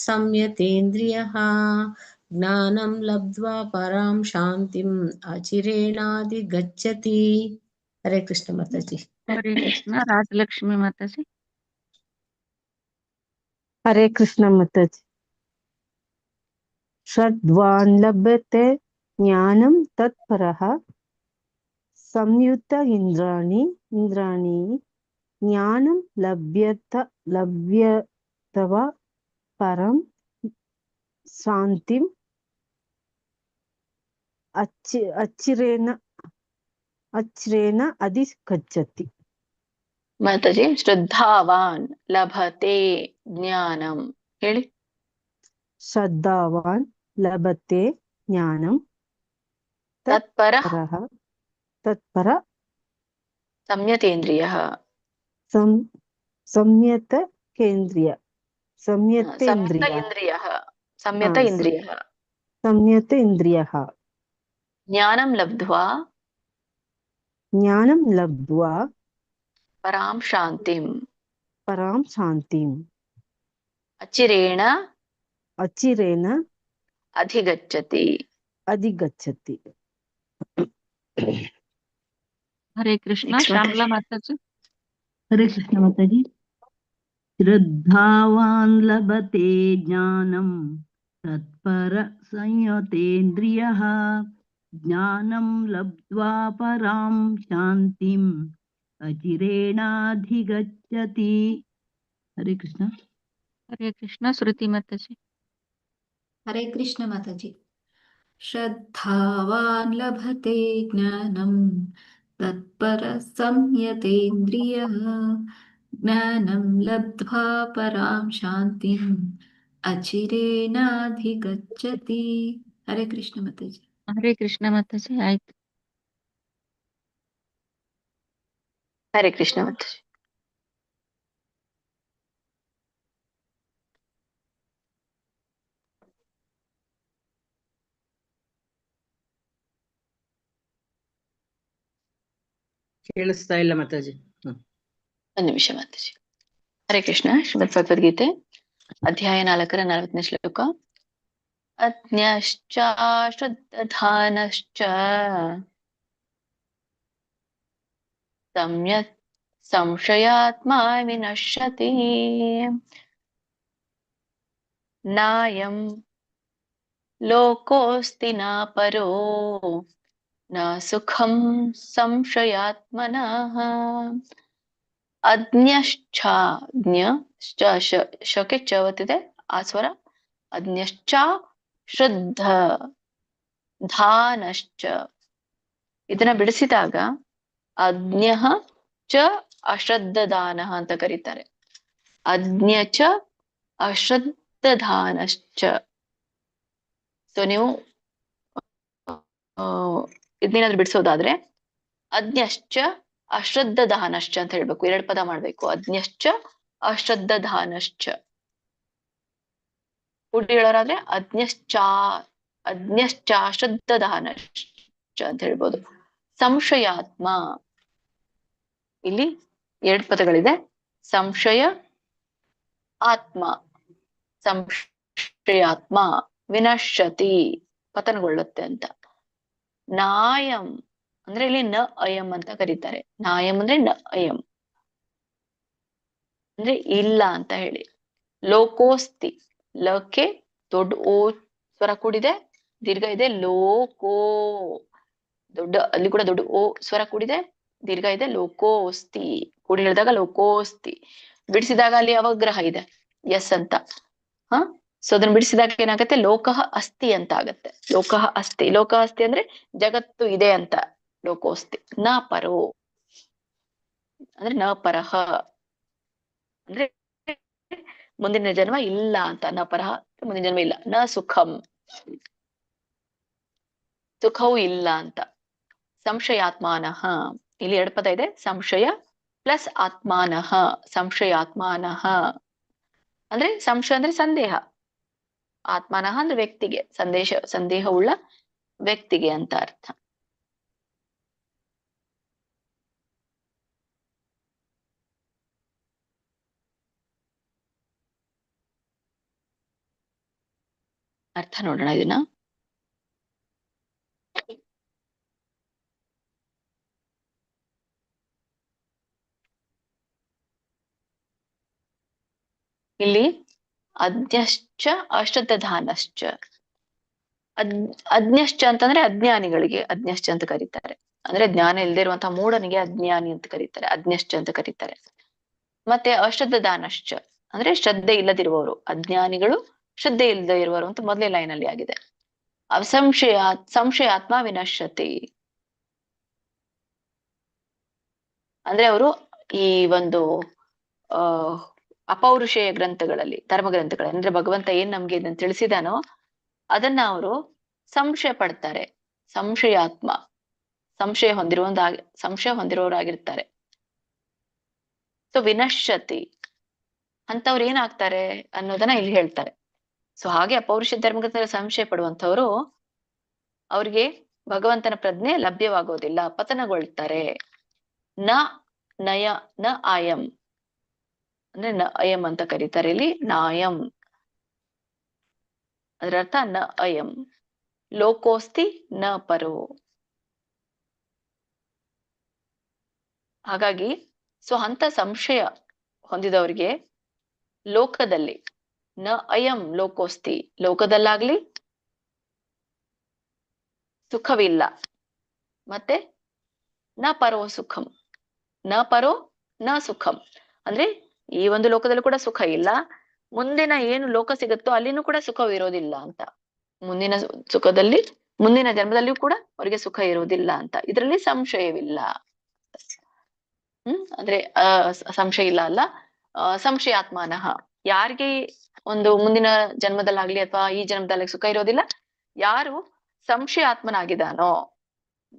ಸಂಯತೇಂದ್ರಿಯಃ ಜ್ಞಾನಂ ಲಬ್ಧ್ವಾ ಪರಾಂ ಶಾಂತಿಂ ಅಚಿರೇಣಾಧಿಗಚ್ಚತಿ. ಹರೇ ಕೃಷ್ಣ ಮಾತಾಜಿ. ಹರೇ ಕೃಷ್ಣ. ರಾಜಲಕ್ಷ್ಮಿ ಮಾತಾಜಿ. ಹರೇ ಕೃಷ್ಣ ಮಾತಾಜಿ. ಶ್ರದ್ಧಾವಾನ್ ಲಭತೆ ಜ್ಞಾನಂ ತತ್ಪರಃ ಸಂಯುಕ್ತ ಇಂದ್ರಾಣಿ ಜ್ಞಾನಂ ಲಭ್ಯತವ ಪರಂ ಶಾಂತಿಂ ಅಚಿರೇಣ ಅಧಿಗಚ್ಚತಿ. ಮಾತಾಜಿ, ಶ್ರದ್ಧಾವಾನ್ ಲಭತೆ ಜ್ಞಾನಂ ಹೇಳಿ. ಶ್ರದ್ಧಾವಾನ್ ಲಭತೆ ಜ್ಞಾನಂ ತತ್ಪರ ಸಂಯತೇಂದ್ರಿಯ ಸಂಯತೇಂದ್ರಿಯ ಜ್ಞಾನಂ ಲಬ್ಧ್ವಾ ಪರಾಂ ಶಾಂತಿಂ ಅಚಿರೇಣ ಅಧಿಗಚ್ಚತಿ. ಹರೇ ಕೃಷ್ಣ. ಶ್ಯಾಮಲಾ ಮಾತಾಜಿ. ಹರೇ ಕೃಷ್ಣ ಮಾತಾಜಿ. ಶ್ರದ್ಧಾವಾನ್ ಲಭತೆ ಜ್ಞಾನಂ ತತ್ಪರ ಸಂಯತೇಂದ್ರಿಯಃ ಜ್ಞಾನಂ ಲಬ್ಧ್ವಾ ಪರಾಂ ಶಾಂತಿಂ ಅಚಿರೇಣಾಧಿಗಚ್ಚತಿ. ಹರೇ ಕೃಷ್ಣ. ಹರೇ ಕೃಷ್ಣ. ಶ್ರುತಿ ಮಾತಾಜಿ. ಹರೇ ಕೃಷ್ಣ ಮಾತಾಜಿ. ಶ್ರದ್ಧಾವಾನ್ ಲಭತೆ ಜ್ಞಾನಂ ತತ್ಪರ ಸಂಯತೇಂದ್ರಿಯಃ ಜ್ಞಾನಂ ಲಬ್ಧ್ವಾ ಪರಾಂ ಶಾಂತಿಂ ಅಚಿರೇಣಾಧಿಗಚ್ಚತಿ. ಹರೇ ಕೃಷ್ಣ ಮಾತಾಜಿ. ಹರೇ ಕೃಷ್ಣ ಮಾತಾಜಿ. ಆಯ್ತು. ಹರೇ ಕೃಷ್ಣ ಮಾತಾಜಿ. ಕೇಳಿಸ್ತಾ ಇಲ್ಲ ಮಾತಾಜಿ. ಒಂದು ನಿಮಿಷ ಮಾತಾಜಿ. ಹರೇ ಕೃಷ್ಣ. ಶ್ರೀಮದ್ ಭಗವದ್ಗೀತೆ ಅಧ್ಯಾಯ 4ರ 40ನೇ ಶ್ಲೋಕ. ಅಜ್ಞಶ್ಚ ಶ್ರದ್ಧಾನಶ್ಚ ಸಮ್ಯಕ್ ಸಂಶಯಾತ್ಮ ವಿನಶ್ಯತಿ ನಾಯಂ ಲೋಕೋಸ್ತಿ ನ ಪರೋ ನ ಸುಖಂ ಸಂಶಯಾತ್ಮನಃ. ಅಜ್ಞಶ್ಚ ಶಕ್ಕೆ ಚ ಒತ್ತಿದೆ ಆ ಸ್ವರ. ಅಜ್ಞಶ್ಚ ಶ್ರದ್ಧ ಧಾನಶ್ಚ ಇದನ್ನ ಬಿಡಿಸಿದಾಗ ಅಜ್ಞ ಚ ಅಶ್ರದ್ಧದಾನ ಅಂತ ಕರೀತಾರೆ. ಅಜ್ಞ ಚ ಅಶ್ರದ್ಧಧಾನಶ್ಚ. ಸೊ ನೀವು ಇದನ್ನೇನಾದ್ರೂ ಬಿಡಿಸೋದಾದ್ರೆ ಅಜ್ಞಶ್ಚ ಅಶ್ರದ್ಧಧಾನಶ್ಚ ಅಂತ ಹೇಳ್ಬೇಕು. 2 ಪದ ಮಾಡ್ಬೇಕು. ಅಜ್ಞಶ್ಚ ಅಶ್ರದ್ಧಧಾನಶ್ಚ. ಕೂಡಿ ಹೇಳೋರಾದ್ರೆ ಅಜ್ಞಶ್ಚಾಶ್ರದ್ಧಧಾನಶ್ಚ ಅಂತ ಹೇಳ್ಬೋದು. ಸಂಶಯಾತ್ಮ, ಇಲ್ಲಿ 2 ಪದಗಳಿದೆ. ಸಂಶಯ ಆತ್ಮ. ಸಂಶಯಾತ್ಮ ವಿನಶ್ಯತಿ ಪತನಗೊಳ್ಳುತ್ತೆ ಅಂತ. ನಾಯಂ ಅಂದ್ರೆ ಇಲ್ಲಿ ನ ಅಯಂ ಅಂತ ಕರೀತಾರೆ. ನಾಯಂ ಅಂದ್ರೆ ನ ಅಯಂ ಅಂದ್ರೆ ಇಲ್ಲ ಅಂತ ಹೇಳಿ. ಲೋಕೋಸ್ತಿ, ಲಕ್ಕೆ ದೊಡ್ಡ ಓ ಸ್ವರ ಕೂಡಿದೆ, ದೀರ್ಘ ಇದೆ. ಲೋಕೋ ದೊಡ್ಡ, ಅಲ್ಲಿ ಕೂಡ ದೊಡ್ಡ ಓ ಸ್ವರ ಕೂಡಿದೆ, ದೀರ್ಘ ಇದೆ. ಲೋಕೋಸ್ತಿ ಕೂಡಿ ಹೇಳಿದಾಗ ಲೋಕೋಸ್ತಿ. ಬಿಡಿಸಿದಾಗ ಅಲ್ಲಿ ಅವಗ್ರಹ ಇದೆ, ಎಸ್ ಅಂತ. ಸೊ ಅದನ್ನ ಬಿಡಿಸಿದಾಗ ಏನಾಗತ್ತೆ, ಲೋಕಃ ಅಸ್ತಿ ಅಂತ ಆಗತ್ತೆ. ಲೋಕಃ ಅಸ್ತಿ, ಲೋಕಃ ಅಸ್ತಿ ಅಂದ್ರೆ ಜಗತ್ತು ಇದೆ ಅಂತ. ಲೋಕೋಸ್ತಿ. ನ ಪರೋ ಅಂದ್ರೆ ನ ಪರಹ ಅಂದ್ರೆ ಮುಂದಿನ ಜನ್ಮ ಇಲ್ಲ ಅಂತ. ನ ಪರಹ ಮುಂದಿನ ಜನ್ಮ ಇಲ್ಲ. ನ ಸುಖಂ ಸುಖವೂ ಇಲ್ಲ ಅಂತ. ಸಂಶಯಾತ್ಮಾನಃ ಇಲ್ಲಿ 2 ಪದ ಇದೆ. ಸಂಶಯ ಪ್ಲಸ್ ಆತ್ಮಾನಃ. ಸಂಶಯಾತ್ಮಾನಃ ಅಂದ್ರೆ ಸಂಶಯ ಅಂದ್ರೆ ಸಂದೇಹ, ಆತ್ಮಾನಃ ಅಂದ್ರೆ ವ್ಯಕ್ತಿಗೆ, ಸಂದೇಹವುಳ್ಳ ವ್ಯಕ್ತಿಗೆ ಅಂತ ಅರ್ಥ. ಅರ್ಥ ನೋಡೋಣ ಇದನ್ನ. ಇಲ್ಲಿ ಅಜ್ಞಶ್ಚ ಅಶ್ರದ್ಧಧಾನಶ್ಚ. ಅಜ್ಞಶ್ಚ ಅಂತಂದ್ರೆ ಅಜ್ಞಾನಿಗಳಿಗೆ ಅಜ್ಞಶ್ಚ ಅಂತ ಕರೀತಾರೆ. ಅಂದ್ರೆ ಜ್ಞಾನ ಇಲ್ಲದೆ ಇರುವಂತಹ ಮೂಢನಿಗೆ ಅಜ್ಞಾನಿ ಅಂತ ಕರೀತಾರೆ, ಅಜ್ಞಶ್ಚ ಅಂತ ಕರೀತಾರೆ. ಮತ್ತೆ ಅಶ್ರದ್ಧಧಾನಶ್ಚ ಅಂದ್ರೆ ಶ್ರದ್ಧೆ ಇಲ್ಲದಿರುವವರು. ಅಜ್ಞಾನಿಗಳು ಶ್ರದ್ಧೆ ಇಲ್ಲದೆ ಇರುವವರು ಅಂತ ಮೊದಲೇ ಲೈನ್ ಅಲ್ಲಿ ಆಗಿದೆ. ಸಂಶಯಾತ್ಮ ವಿನಶ್ಯತಿ ಅಂದ್ರೆ ಅವರು ಈ ಒಂದು ಅಪೌರುಷೇಯ ಗ್ರಂಥಗಳಲ್ಲಿ, ಧರ್ಮ ಗ್ರಂಥಗಳಲ್ಲಿ, ಅಂದ್ರೆ ಭಗವಂತ ಏನ್ ನಮ್ಗೆ ಇದನ್ನ ತಿಳಿಸಿದಾನೋ ಅದನ್ನ ಅವರು ಸಂಶಯ ಪಡ್ತಾರೆ. ಸಂಶಯಾತ್ಮ, ಸಂಶಯ ಹೊಂದಿರೋರಾಗಿರ್ತಾರೆ. ಸೊ ವಿನಶ್ಯತಿ ಅಂತವ್ರು ಏನಾಗ್ತಾರೆ ಅನ್ನೋದನ್ನ ಇಲ್ಲಿ ಹೇಳ್ತಾರೆ. ಸೊ ಹಾಗೆ ಅಪೌರುಷ ಧರ್ಮಗ್ರಂಥದಲ್ಲಿ ಸಂಶಯ ಪಡುವಂಥವ್ರು, ಅವ್ರಿಗೆ ಭಗವಂತನ ಪ್ರಜ್ಞೆ ಲಭ್ಯವಾಗೋದಿಲ್ಲ, ಪತನಗೊಳ್ತಾರೆ. ನ ನಯ ನ ಆಯಂ ಅಂದ್ರೆ ನ ಅಯಂ ಅಂತ ಕರೀತಾರೆ ಇಲ್ಲಿ. ನಾಯಂ ಅದರ ಅರ್ಥ ನ ಅಯಂ. ಲೋಕೋಸ್ತಿ ನ ಪರೋ. ಹಾಗಾಗಿ ಸೊ ಅಂತ ಸಂಶಯ ಹೊಂದಿದವರಿಗೆ ಲೋಕದಲ್ಲಿ ನ ಅಯಂ ಲೋಕೋಸ್ತಿ, ಲೋಕದಲ್ಲಾಗ್ಲಿ ಸುಖವಿಲ್ಲ. ಮತ್ತೆ ನ ಪರೋ ಸುಖಂ, ನ ಪರೋ ನ ಸುಖಂ ಅಂದ್ರೆ ಈ ಒಂದು ಲೋಕದಲ್ಲೂ ಕೂಡ ಸುಖ ಇಲ್ಲ, ಮುಂದಿನ ಏನು ಲೋಕ ಸಿಗುತ್ತೋ ಅಲ್ಲಿನೂ ಕೂಡ ಸುಖವಿರೋದಿಲ್ಲ ಅಂತ. ಮುಂದಿನ ಸುಖದಲ್ಲಿ, ಮುಂದಿನ ಜನ್ಮದಲ್ಲಿಯೂ ಕೂಡ ಅವರಿಗೆ ಸುಖ ಇರೋದಿಲ್ಲ ಅಂತ. ಇದರಲ್ಲಿ ಸಂಶಯವಿಲ್ಲ. ಅಂದ್ರೆ ಸಂಶಯ ಇಲ್ಲ ಅಲ್ಲ. ಸಂಶಯಾತ್ಮಾನಃ ಯಾರಿಗೆ ಒಂದು ಮುಂದಿನ ಜನ್ಮದಲ್ಲಾಗ್ಲಿ ಅಥವಾ ಈ ಜನ್ಮದಲ್ಲಿ ಸುಖ ಇರೋದಿಲ್ಲ, ಯಾರು ಸಂಶಯಾತ್ಮನಾಗಿದ್ದಾನೋ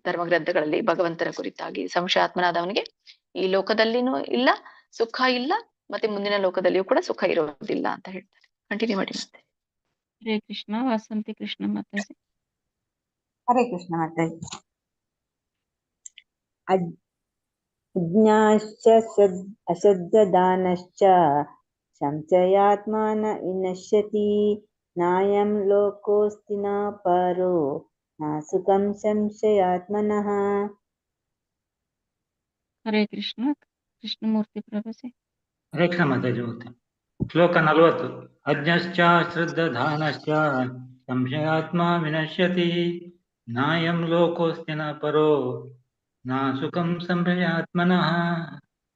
ಧರ್ಮಗ್ರಂಥಗಳಲ್ಲಿ ಭಗವಂತನ ಕುರಿತಾಗಿ ಸಂಶಯಾತ್ಮನಾದವನಿಗೆ ಈ ಲೋಕದಲ್ಲಿನೂ ಇಲ್ಲ ಸುಖ ಇಲ್ಲ, ಮತ್ತೆ ಮುಂದಿನ ಲೋಕದಲ್ಲಿಯೂ ಕೂಡ ಸುಖ ಇರೋದಿಲ್ಲ ಅಂತ ಹೇಳ್ತಾರೆ. ಕಂಟಿನ್ಯೂ ಮಾಡಿ ಮತ್ತೆ. ಹರೇ ಕೃಷ್ಣ. ವಾಸಂತಿ ಕೃಷ್ಣ ಮಾತಾಜಿ. ಹರೇ ಕೃಷ್ಣ ಮಾತಾಜಿ. ज्ञाश्च अश्रद्धदानश्च संशयात्मा न विनश्यति नायं लोकोऽस्ति न परो न सुखं संशयात्मनः। ಹರೇ ಕೃಷ್ಣ. ಕೃಷ್ಣಮೂರ್ತಿ ಪ್ರಭುಜಿ. ಹರೇ ಕೃಷ್ಣ ಮಾತಾಜಿ ಓದ್ತೀನಿ. ಶ್ಲೋಕ 40. ಅಜ್ಞಶ್ಚ ಶ್ರದ್ಧಾನಶ್ಚ ಸಂಶಯಾತ್ಮ ವಿನಶ್ಯತಿ ನಾಯಂ ಲೋಕೋಸ್ತಿ ನ ಪರೋ ನ ಸುಖಂ ಸಂಶಯಾತ್ಮನಃ.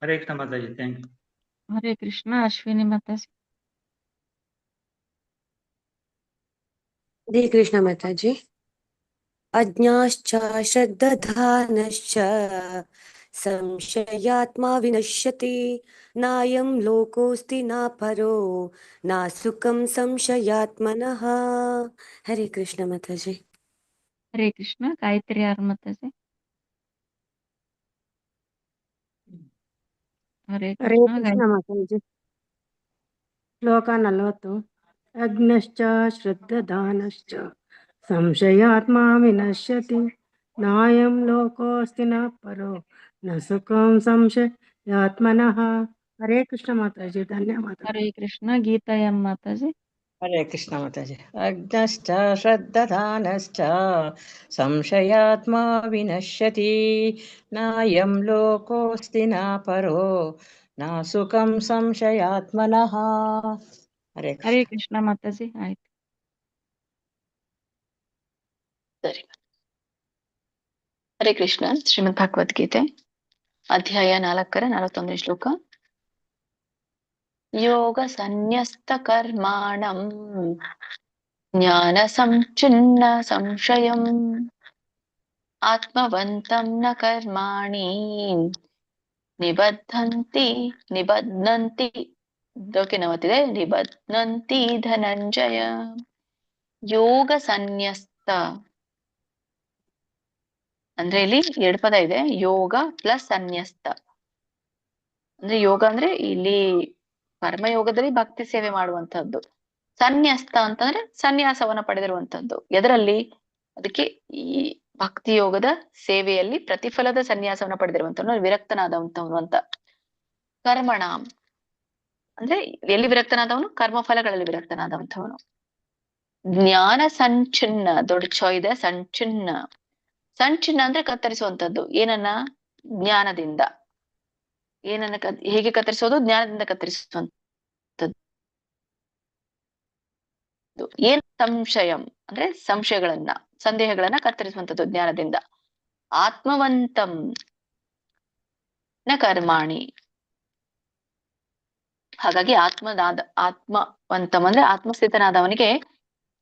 ಹರೇ ಕೃಷ್ಣ ಮಾತಾಜಿ. Thank you. ಹರೇ ಕೃಷ್ಣ. ಅಶ್ವಿನಿ ಮಾತಾಜಿ. ಹರೇ ಕೃಷ್ಣ ಮಾತಾಜಿ. ಅಜ್ಞಾಶ್ಚ ಶ್ರದ್ಧಾನಶ್ಚ ಸಂಶಯಾತ್ಮ ವಿನಶ್ಯತಿ ನಾಯಂ ಲೋಕೋಸ್ತಿ ನ ಪರೋ ನ ಸುಖಂ ಸಂಶಯಾತ್ಮನಃ. ಹರೇ ಕೃಷ್ಣ ಮಾತಾಜಿ. ಹರೇ ಕೃಷ್ಣ. ಗಾಯತ್ರಿ ಯಾರು ಮಾತಾಜಿ? ಹರೇ ಹರೇ ಕೃಷ್ಣ. ಕೃಷ್ಣ ಮಾತಾಜಿ. ಶ್ಲೋಕ 40. ಅಗ್ನಶ್ಚ ಶ್ರದ್ಧಾನಶ್ಚ ಸಂಶಯಾತ್ಮ ವಿನಶ್ಯತಿ ನಾಯಂ ಲೋಕೋಸ್ತಿ ನ ಪರೋ ನ ಸುಖಂ ಸಂಶಯಾತ್ಮನಃ. ಹರೇ ಕೃಷ್ಣ ಮಾತಾಜಿ. ಧನ್ಯವಾದ. ಹರೇ ಕೃಷ್ಣ. ಗೀತಾ ಎಂ ಮಾತಾಜಿ. ಹರೇ ಕೃಷ್ಣ ಮಾತಾಜಿ. ಅಗ್ನಶ್ಚ ಶ್ರದ್ಧಾನಶ್ಚ ಸಂಶಯಾತ್ಮ ವಿನಶ್ಯತಿ ನಾಯಂ ಲೋಕೋಸ್ತಿ ನ ಪರೋ ನ ಸುಖಂ ಸಂಶಯಾತ್ಮನಃ. ಹರೇ ಕೃಷ್ಣ. ಹರೇ ಕೃಷ್ಣ ಮಾತಾಜಿ. ಆಯ್ತು. ಸರಿ. ಹರೇ ಕೃಷ್ಣ. ಶ್ರೀಮದ್ ಭಗವದ್ಗೀತೆ ಅಧ್ಯಾಯ 4ರ 41ನೇ ಶ್ಲೋಕ. ಯೋಗ ಸನ್ಯಸ್ತ ಕರ್ಮಾಣಂ ಜ್ಞಾನ ಸಂಚಿನ್ನ ಸಂಶಯಂ ಆತ್ಮವಂತಂ ನ ಕರ್ಮಾಣಿ ನಿಬದ್ಧಂತಿ ನವತಿದೆ ನಿಬಧ್ನಂತಿ ಧನಂಜಯ. ಯೋಗ ಸನ್ಯಸ್ತ ಅಂದ್ರೆ ಇಲ್ಲಿ 2 ಪದ ಇದೆ. ಯೋಗ ಪ್ಲಸ್ ಸನ್ಯಸ್ತ ಅಂದ್ರೆ ಯೋಗ ಅಂದ್ರೆ ಇಲ್ಲಿ ಕರ್ಮಯೋಗದಲ್ಲಿ ಭಕ್ತಿ ಸೇವೆ ಮಾಡುವಂತಹದ್ದು. ಸನ್ಯಸ್ತ ಅಂತಂದ್ರೆ ಸನ್ಯಾಸವನ್ನ ಪಡೆದಿರುವಂತಹದ್ದು. ಎದರಲ್ಲಿ? ಅದಕ್ಕೆ ಈ ಭಕ್ತಿ ಯೋಗದ ಸೇವೆಯಲ್ಲಿ ಪ್ರತಿಫಲದ ಸನ್ಯಾಸವನ್ನ ಪಡೆದಿರುವಂತವನು ವಿರಕ್ತನಾದವಂತವನು ಅಂತ. ಕರ್ಮಣ ಅಂದ್ರೆ ಎಲ್ಲಿ ವಿರಕ್ತನಾದವನು? ಕರ್ಮಫಲಗಳಲ್ಲಿ ವಿರಕ್ತನಾದವಂತವನು. ಜ್ಞಾನ ಸಂಚಿನ್ನ, ದೊಡ್ಡ ಛ ಇದೆ. ಸಂಚಿನ್ನ. ಸಂಚಿನ್ನ ಅಂದ್ರೆ ಕತ್ತರಿಸುವಂತದ್ದು. ಏನನ್ನ? ಜ್ಞಾನದಿಂದ. ಏನನ್ನ ಹೇಗೆ ಕತ್ತರಿಸೋದು? ಜ್ಞಾನದಿಂದ ಕತ್ತರಿಸುವಂತದ್ದು. ಏನ್? ಸಂಶಯಂ ಅಂದ್ರೆ ಸಂಶಯಗಳನ್ನ, ಸಂದೇಹಗಳನ್ನ ಕತ್ತರಿಸುವಂತದ್ದು ಜ್ಞಾನದಿಂದ. ಆತ್ಮವಂತಂ ನ ಕರ್ಮಾಣಿ. ಹಾಗಾಗಿ ಆತ್ಮವಂತಂ ಅಂದ್ರೆ ಆತ್ಮಸ್ಥಿತನಾದವನಿಗೆ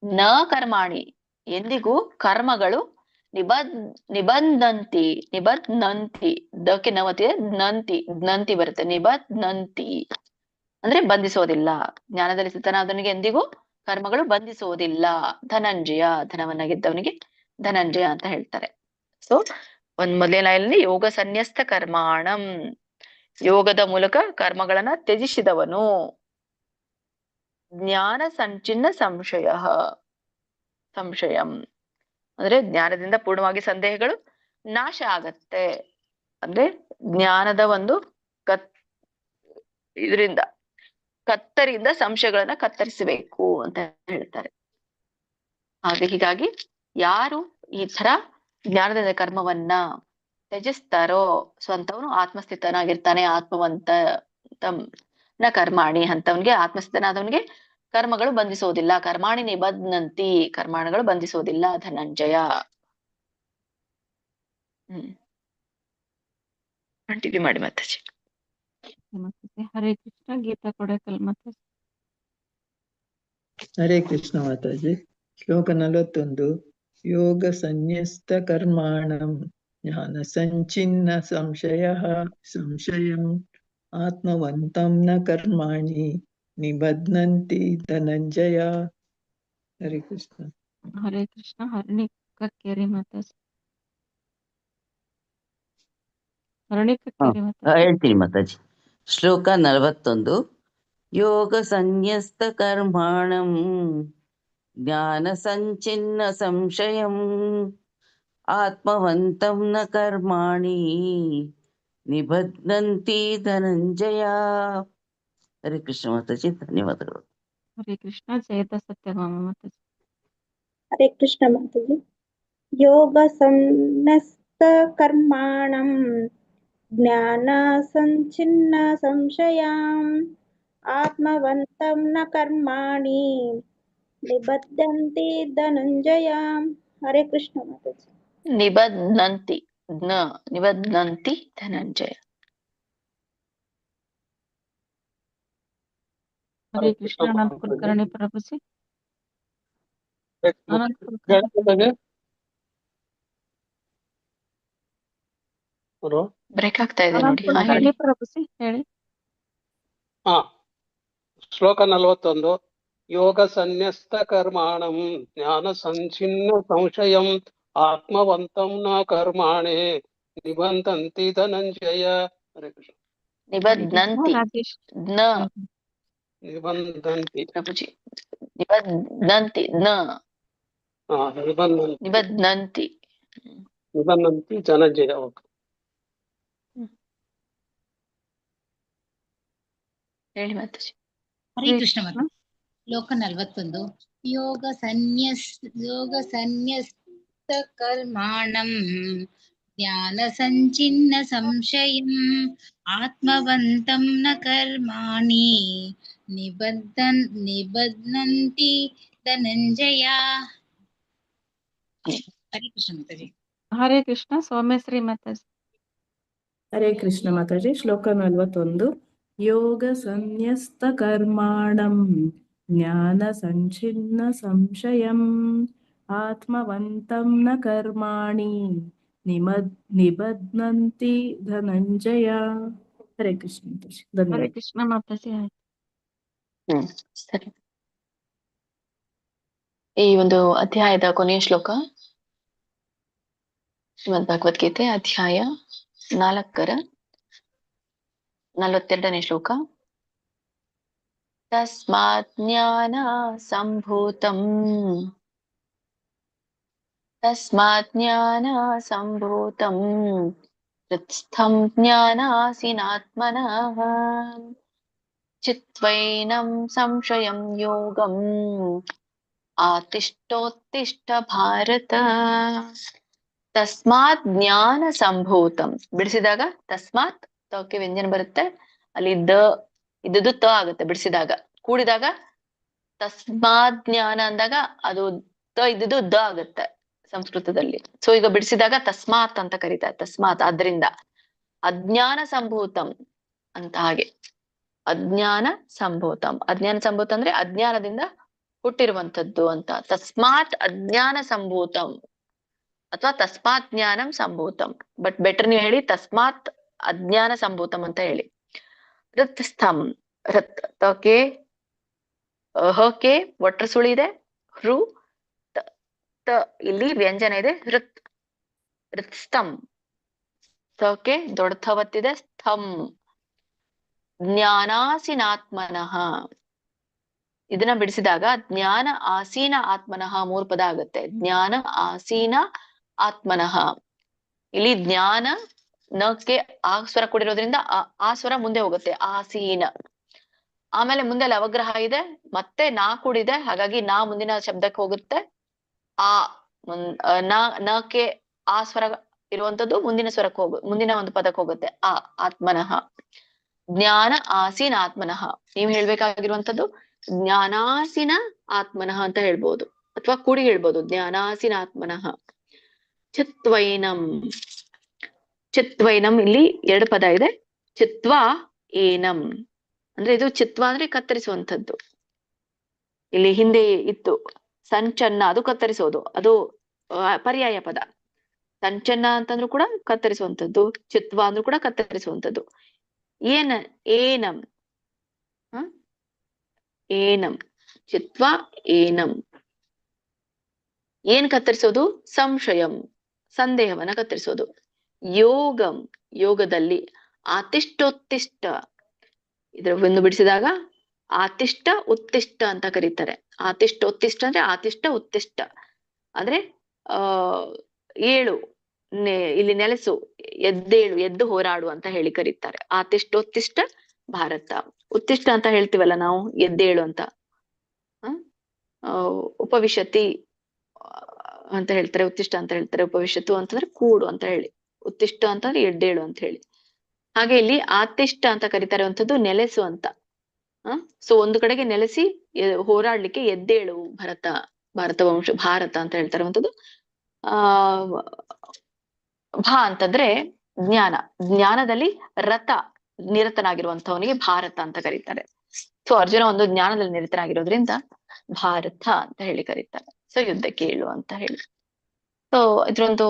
ನ ಕರ್ಮಾಣಿ ಎಂದಿಗೂ ಕರ್ಮಗಳು ನಿಬಂಧಂತಿ ದಕ್ಕೆ ನವತಿದೆ ನಂತಿ ಬರುತ್ತೆ. ನಿಬದ್ನಂತಿ ಅಂದ್ರೆ ಬಂಧಿಸೋದಿಲ್ಲ. ಜ್ಞಾನದಲ್ಲಿ ಸ್ಥಿತನಾದವನಿಗೆ ಎಂದಿಗೂ ಕರ್ಮಗಳು ಬಂಧಿಸುವುದಿಲ್ಲ. ಧನಂಜಯ, ಧನವನ್ನ ಗೆದ್ದವನಿಗೆ ಧನಂಜಯ ಅಂತ ಹೇಳ್ತಾರೆ. ಸೊ ಮೊದಲನೇ ಲೈನಲ್ಲಿ ಯೋಗ ಸನ್ಯಸ್ತ ಕರ್ಮಾಣಂ, ಯೋಗದ ಮೂಲಕ ಕರ್ಮಗಳನ್ನ ತ್ಯಜಿಸಿದವನು. ಜ್ಞಾನ ಸಂಚಿನ್ನ ಸಂಶಯಂ ಅಂದ್ರೆ ಜ್ಞಾನದಿಂದ ಪೂರ್ಣವಾಗಿ ಸಂದೇಹಗಳು ನಾಶ ಆಗತ್ತೆ. ಅಂದ್ರೆ ಜ್ಞಾನದ ಒಂದು ಇದರಿಂದ ಕತ್ತರಿಯಿಂದ ಸಂಶಯಗಳನ್ನ ಕತ್ತರಿಸಬೇಕು ಅಂತ ಹೇಳ್ತಾರೆ. ಹೀಗಾಗಿ ಯಾರು ಈ ತರ ಜ್ಞಾನದ ಕರ್ಮವನ್ನ ತ್ಯಜಿಸ್ತಾರೋ ಸ್ವಂತವನು ಆತ್ಮಸ್ಥಿತನಾಗಿರ್ತಾನೆ. ಆತ್ಮವಂತ ನ ಕರ್ಮಾಣಿ ಅಂತವನ್ಗೆ, ಆತ್ಮಸ್ಥಿತನಾದವನಿಗೆ ಕರ್ಮಗಳು ಬಂಧಿಸೋದಿಲ್ಲ. ಕರ್ಮಾಣಿ ನಿಬದ್ನಂತಿ, ಕರ್ಮಾಣಗಳು ಬಂಧಿಸೋದಿಲ್ಲ. ಧನಂಜಯ. ಕಂಟಿನ್ಯೂ ಮಾಡಿ ಮಾತಾಜಿ. ಹರೇ ಕೃಷ್ಣ. ಗೀತಾ ಕೊಡಕಲ್ ಮಾತಾಜಿ. ಹರೇ ಕೃಷ್ಣ ಮಾತಾಜಿ. ಶ್ಲೋಕ 41. ಯೋಗ ಸನ್ಯಸ್ತ ಕರ್ಮಾಣಂ ಜ್ಞಾನ ಸಂಚಿನ್ನ ಸಂಶಯಂ ಆತ್ಮವಂತಂ ನ ಕರ್ಮಾಣಿ ನಿಬಧ್ನಂತಿ ಧನಂಜಯ. ಹರೇ ಕೃಷ್ಣ. ಹರೇ ಕೃಷ್ಣ. ಹರಣಿ ಕಕ್ಕೇರಿ ಮಾತಾಜಿ. ಹರಣಿ ಕಕ್ಕೇರಿ ಮಾತಾಜಿ. ಹೇಳ್ತೀನಿ ಮಾತಾಜಿ. ಶ್ಲೋಕ 41. ಯೋಗ ಸನ್ಯಸ್ತ ಕರ್ಮಾಣಂ ಜ್ಞಾನ ಸಂಚಿನ್ನ ಸಂಶಯಂ ಆತ್ಮವಂತಂ ನ ಕರ್ಮಾಣಿ ನಿಬಧ್ನಂತಿ ಧನಂಜಯ. ಹರೇ ಕೃಷ್ಣ ಮಾತಾಜಿ, ಧನ್ಯವಾದಗಳು. ಹರೇ ಕೃಷ್ಣ. ಜಯದ ಸತ್ಯಭಾಮ ಮಾತಾಜಿ. ಹರೇ ಕೃಷ್ಣ ಮಾತಾಜಿ. ಯೋಗ ಸನ್ಯಸ್ತ ಕರ್ಮಾಣಂ ಜ್ಞಾನ ಸಂಚಿನ್ನ ಸಂಶಯಾಂ ಆತ್ಮವಂತಂ ನ ಕರ್ಮಾಣಿ ನಿಬದ್ಧಂತಿ ಧನಂಜಯ. ಹರೇ ಕೃಷ್ಣ ಮಾತಾಜಿ. ನಿಬಧ್ನಂತಿ ನಿಬಧ್ನಂತಿ ಧನಂಜಯ. ಹರೇ ಕೃಷ್ಣ. ಅನಂತ ಕುಲಕರ್ಣಿ ಪ್ರಭುಜಿ. ಅನಂತ ಕುಲಕರ್ಣಿ. ಬ್ರೇಕ್ ಆಗ್ತಾ ಇದೆ ಅನಂತ ನೋಡಿ. ಕುಲಕರ್ಣಿ ಪ್ರಭುಜಿ ಹೇಳಿ. ಶ್ಲೋಕ 41. ಯೋಗ ಸನ್ಯಸ್ತ ಕರ್ಮಾಣಂ ಜ್ಞಾನ ಸಂಚಿನ್ನ ಸಂಶಯಂ ಆತ್ಮವಂತಂ ನ ಕರ್ಮಾಣೆ ನಿಬಂಧಂತಿ ಧನಂಜಯ. ಹರೇ ಕೃಷ್ಣ. ನಿಬಧ್ನಂತಿ ನಿಬಂಧಂತಿ ಪ್ರಭುಜಿ. ನಿಬಧ್ನಂತಿ ನಿಬಧ್ನಂತಿ ನಿಬಂಧಂತಿ ಧನಂಜಯ. ಹೇಳಿ ಮಾತಾಜಿ. ಹರೇ ಕೃಷ್ಣ ಮಾತಾ. ಶ್ಲೋಕ 41. ಯೋಗ ಸನ್ಯಸ್ತ ಕರ್ಮಾಣಂ ಜ್ಞಾನ ಸಂಚಿನ್ನ ಸಂಶಯಂ ಆತ್ಮವಂತಂ ನ ಕರ್ಮಾಣಿ ನಿಬಧ್ನಂತಿ ಧನಂಜಯ. ಹರೇ ಕೃಷ್ಣ ಮಾತಾಜಿ. ಹರೇ ಕೃಷ್ಣ. ಸೌಮ್ಯಶ್ರೀ ಮಾತಾಜಿ. ಹರೇ ಕೃಷ್ಣ ಮಾತಾಜಿ. ಶ್ಲೋಕ 41. ಯೋಗ ಸನ್ಯಸ್ತ ಕರ್ಮಾಣಂ ಜ್ಞಾನ ಸಂಚಿನ್ನ ಸಂಶಯಂ ಆತ್ಮವಂತಂ ನ ಕರ್ಮಾಣಿ ನಿಬಧ್ನಂತಿ ಧನಂಜಯ. ಹರೇ ಕೃಷ್ಣ ಮಾತಾಜಿ. ಹರೇ ಧನ್ಯವಾದ. ಕೃಷ್ಣ ಮಾತಾಜಿ. ಸರಿ. ಈ ಒಂದು ಅಧ್ಯಾಯದ ಕೊನೆಯ ಶ್ಲೋಕ ಶ್ರೀಮದ್ ಭಗವದ್ಗೀತೆ ಅಧ್ಯಾಯ 4 42ನೇ ಶ್ಲೋಕ. ತಸ್ಮಾತ್ ಜ್ಞಾನ ಸಂಭೂತಂ ಹೃತ್ಸ್ಥಂ ಜ್ಞಾನಾಸಿನಾತ್ಮನಃ ಚಿತ್ವೈನಂ ಸಂಶಯಂ ಯೋಗಂ ಆತಿಷ್ಠೋತ್ತಿಷ್ಠ ಭಾರತ. ತಸ್ಮಾತ್ ಜ್ಞಾನ ಸಂಭೂತಂ ಬಿಡಿಸಿದಾಗ ತಸ್ಮಾತ್ ತಕ್ಕೆ ವ್ಯಂಜನ ಬರುತ್ತೆ. ಅಲ್ಲಿ ಇದ್ದು ತ ಆಗುತ್ತೆ ಬಿಡಿಸಿದಾಗ. ಕೂಡಿದಾಗ ತಸ್ಮಾತ್ ಜ್ಞಾನ ಅಂದಾಗ ಅದು ತ ಇದ್ದುದು ದ ಆಗುತ್ತೆ ಸಂಸ್ಕೃತದಲ್ಲಿ. ಸೊ ಈಗ ಬಿಡಿಸಿದಾಗ ತಸ್ಮಾತ್ ಅಂತ ಕರೀತಾರೆ. ತಸ್ಮಾತ್ ಆದ್ರಿಂದ. ಅಜ್ಞಾನ ಸಂಭೂತಂ ಅಂತ ಹಾಗೆ. ಅಜ್ಞಾನ ಸಂಭೂತಂ. ಅಜ್ಞಾನ ಸಂಭೂತ ಅಂದ್ರೆ ಅಜ್ಞಾನದಿಂದ ಹುಟ್ಟಿರುವಂತದ್ದು ಅಂತ. ತಸ್ಮಾತ್ ಅಜ್ಞಾನ ಸಂಭೂತಂ ಅಥವಾ ತಸ್ಮಾತ್ ಜ್ಞಾನಂ ಸಂಭೂತಂ. ಬಟ್ ಬೆಟರ್ ನೀವು ಹೇಳಿ ತಸ್ಮಾತ್ ಅಜ್ಞಾನ ಸಂಭೂತಂ ಅಂತ ಹೇಳಿ. ಹೃತ್ಸ್ಥಂ ಹೃತ್ ತಕೆ ಹಕೆ ಒಟ್ರ ಸುಳಿ ಇದೆ. ಹೃ ತ ಇಲ್ಲಿ ವ್ಯಂಜನ ಇದೆ. ಹೃತ್ಸ್ಥಂ ತಕೆ ದೊಡ್ಡವತ್ತಿದೆ. ಸ್ಥಂ ಜ್ಞಾನಾಸಿನಾತ್ಮನಃ. ಇದನ್ನ ಬಿಡಿಸಿದಾಗ ಜ್ಞಾನ ಆಸೀನ ಆತ್ಮನಃ 3 ಪದ ಆಗುತ್ತೆ. ಜ್ಞಾನ ಆಸೀನ ಆತ್ಮನಃ. ಇಲ್ಲಿ ಜ್ಞಾನ ನಕ್ಕೆ ಆ ಸ್ವರ ಕೂಡಿರೋದ್ರಿಂದ ಆ ಸ್ವರ ಮುಂದೆ ಹೋಗುತ್ತೆ. ಆಸೀನ. ಆಮೇಲೆ ಮುಂದೆ ಲವಗ್ರಹ ಇದೆ. ಮತ್ತೆ ನಾ ಕೂಡಿದೆ. ಹಾಗಾಗಿ ನಾ ಮುಂದಿನ ಶಬ್ದಕ್ಕೆ ಹೋಗುತ್ತೆ. ಆ ನಕ್ಕೆ ಆ ಸ್ವರ ಇರುವಂತದ್ದು ಮುಂದಿನ ಸ್ವರಕ್ಕೆ ಮುಂದಿನ ಒಂದು ಪದಕ್ಕೆ ಹೋಗುತ್ತೆ. ಆ ಆತ್ಮನಃ. ಜ್ಞಾನ ಆಸೀನ ಆತ್ಮನಃ. ನೀವು ಹೇಳ್ಬೇಕಾಗಿರುವಂತದ್ದು ಜ್ಞಾನಾಸಿನ ಆತ್ಮನಃ ಅಂತ ಹೇಳ್ಬೋದು. ಅಥವಾ ಕೂಡಿ ಹೇಳ್ಬೋದು ಜ್ಞಾನಾಸಿನ ಆತ್ಮನಃ. ಚಿತ್ವೈನಂ. ಚಿತ್ವೈನಂ ಇಲ್ಲಿ 2 ಪದ ಇದೆ. ಚಿತ್ವ ಏನಂ ಅಂದ್ರೆ ಇದು ಚಿತ್ವ ಅಂದ್ರೆ ಕತ್ತರಿಸುವಂಥದ್ದು. ಇಲ್ಲಿ ಹಿಂದೆ ಇತ್ತು ಸಂಚನ್ನ, ಅದು ಕತ್ತರಿಸೋದು. ಅದು ಪರ್ಯಾಯ ಪದ. ಸಂಚನ್ನ ಅಂತಂದ್ರೂ ಕೂಡ ಕತ್ತರಿಸುವಂಥದ್ದು. ಚಿತ್ವ ಅಂದ್ರೂ ಕೂಡ ಕತ್ತರಿಸುವಂಥದ್ದು. ಏನಂ ಏನಂ ಚಿತ್ವ ಏನಂ. ಏನ್ ಕತ್ತರಿಸೋದು? ಸಂಶಯಂ ಸಂದೇಹವನ್ನ ಕತ್ತರಿಸೋದು. ಯೋಗಂ ಯೋಗದಲ್ಲಿ. ಆತಿಷ್ಠೋತ್ತಿಷ್ಠ ಇದ್ರ ಒಂದು ಬಿಡಿಸಿದಾಗ ಆತಿಷ್ಠ ಉತ್ತಿಷ್ಠ ಅಂತ ಕರೀತಾರೆ. ಆತಿಷ್ಠೋತ್ತಿಷ್ಠ ಅಂದ್ರೆ ಆತಿಷ್ಠ ಉತ್ತಿಷ್ಠ ಅಂದ್ರೆ 7 ಇಲ್ಲಿ ನೆಲೆಸು, ಎದ್ದೇಳು, ಎದ್ದು ಹೋರಾಡು ಅಂತ ಹೇಳಿ ಕರೀತಾರೆ. ಆತಿಷ್ಠೋತ್ತಿಷ್ಠ ಭಾರತ. ಉತ್ತಿಷ್ಠ ಅಂತ ಹೇಳ್ತೀವಲ್ಲ ನಾವು, ಎದ್ದೇಳು ಅಂತ. ಉಪವಿಶತಿ ಅಂತ ಹೇಳ್ತಾರೆ, ಉತ್ತಿಷ್ಠ ಅಂತ ಹೇಳ್ತಾರೆ. ಉಪವಿಶತು ಅಂತಂದ್ರೆ ಕೂಡು ಅಂತ ಹೇಳಿ, ಉತ್ತಿಷ್ಠ ಅಂತಂದ್ರೆ ಎದ್ದೇಳು ಅಂತ ಹೇಳಿ. ಹಾಗೆ ಇಲ್ಲಿ ಆತಿಷ್ಠ ಅಂತ ಕರೀತಾರೆ ಅಂತದ್ದು ನೆಲೆಸು ಅಂತ. ಸೊ ಒಂದು ಕಡೆಗೆ ನೆಲೆಸಿ ಹೋರಾಡ್ಲಿಕ್ಕೆ ಎದ್ದೇಳು ಭಾರತ ವಂಶ, ಭಾರತ ಅಂತ ಹೇಳ್ತಾರೆ ಅಂತದ್ದು. ಭಾ ಅಂತಂದ್ರೆ ಜ್ಞಾನ, ಜ್ಞಾನದಲ್ಲಿ ನಿರತನಾಗಿರುವಂತವನಿಗೆ ಭಾರತ ಅಂತ ಕರೀತಾರೆ. ಸೊ ಅರ್ಜುನ ಒಂದು ಜ್ಞಾನದಲ್ಲಿ ನಿರತನಾಗಿರೋದ್ರಿಂದ ಭಾರತ ಅಂತ ಹೇಳಿ ಕರೀತಾರೆ. ಸೊ ಯುದ್ಧಕ್ಕೆ ಏಳು ಅಂತ ಹೇಳಿ. ಸೊ ಇದ್ರೊಂದು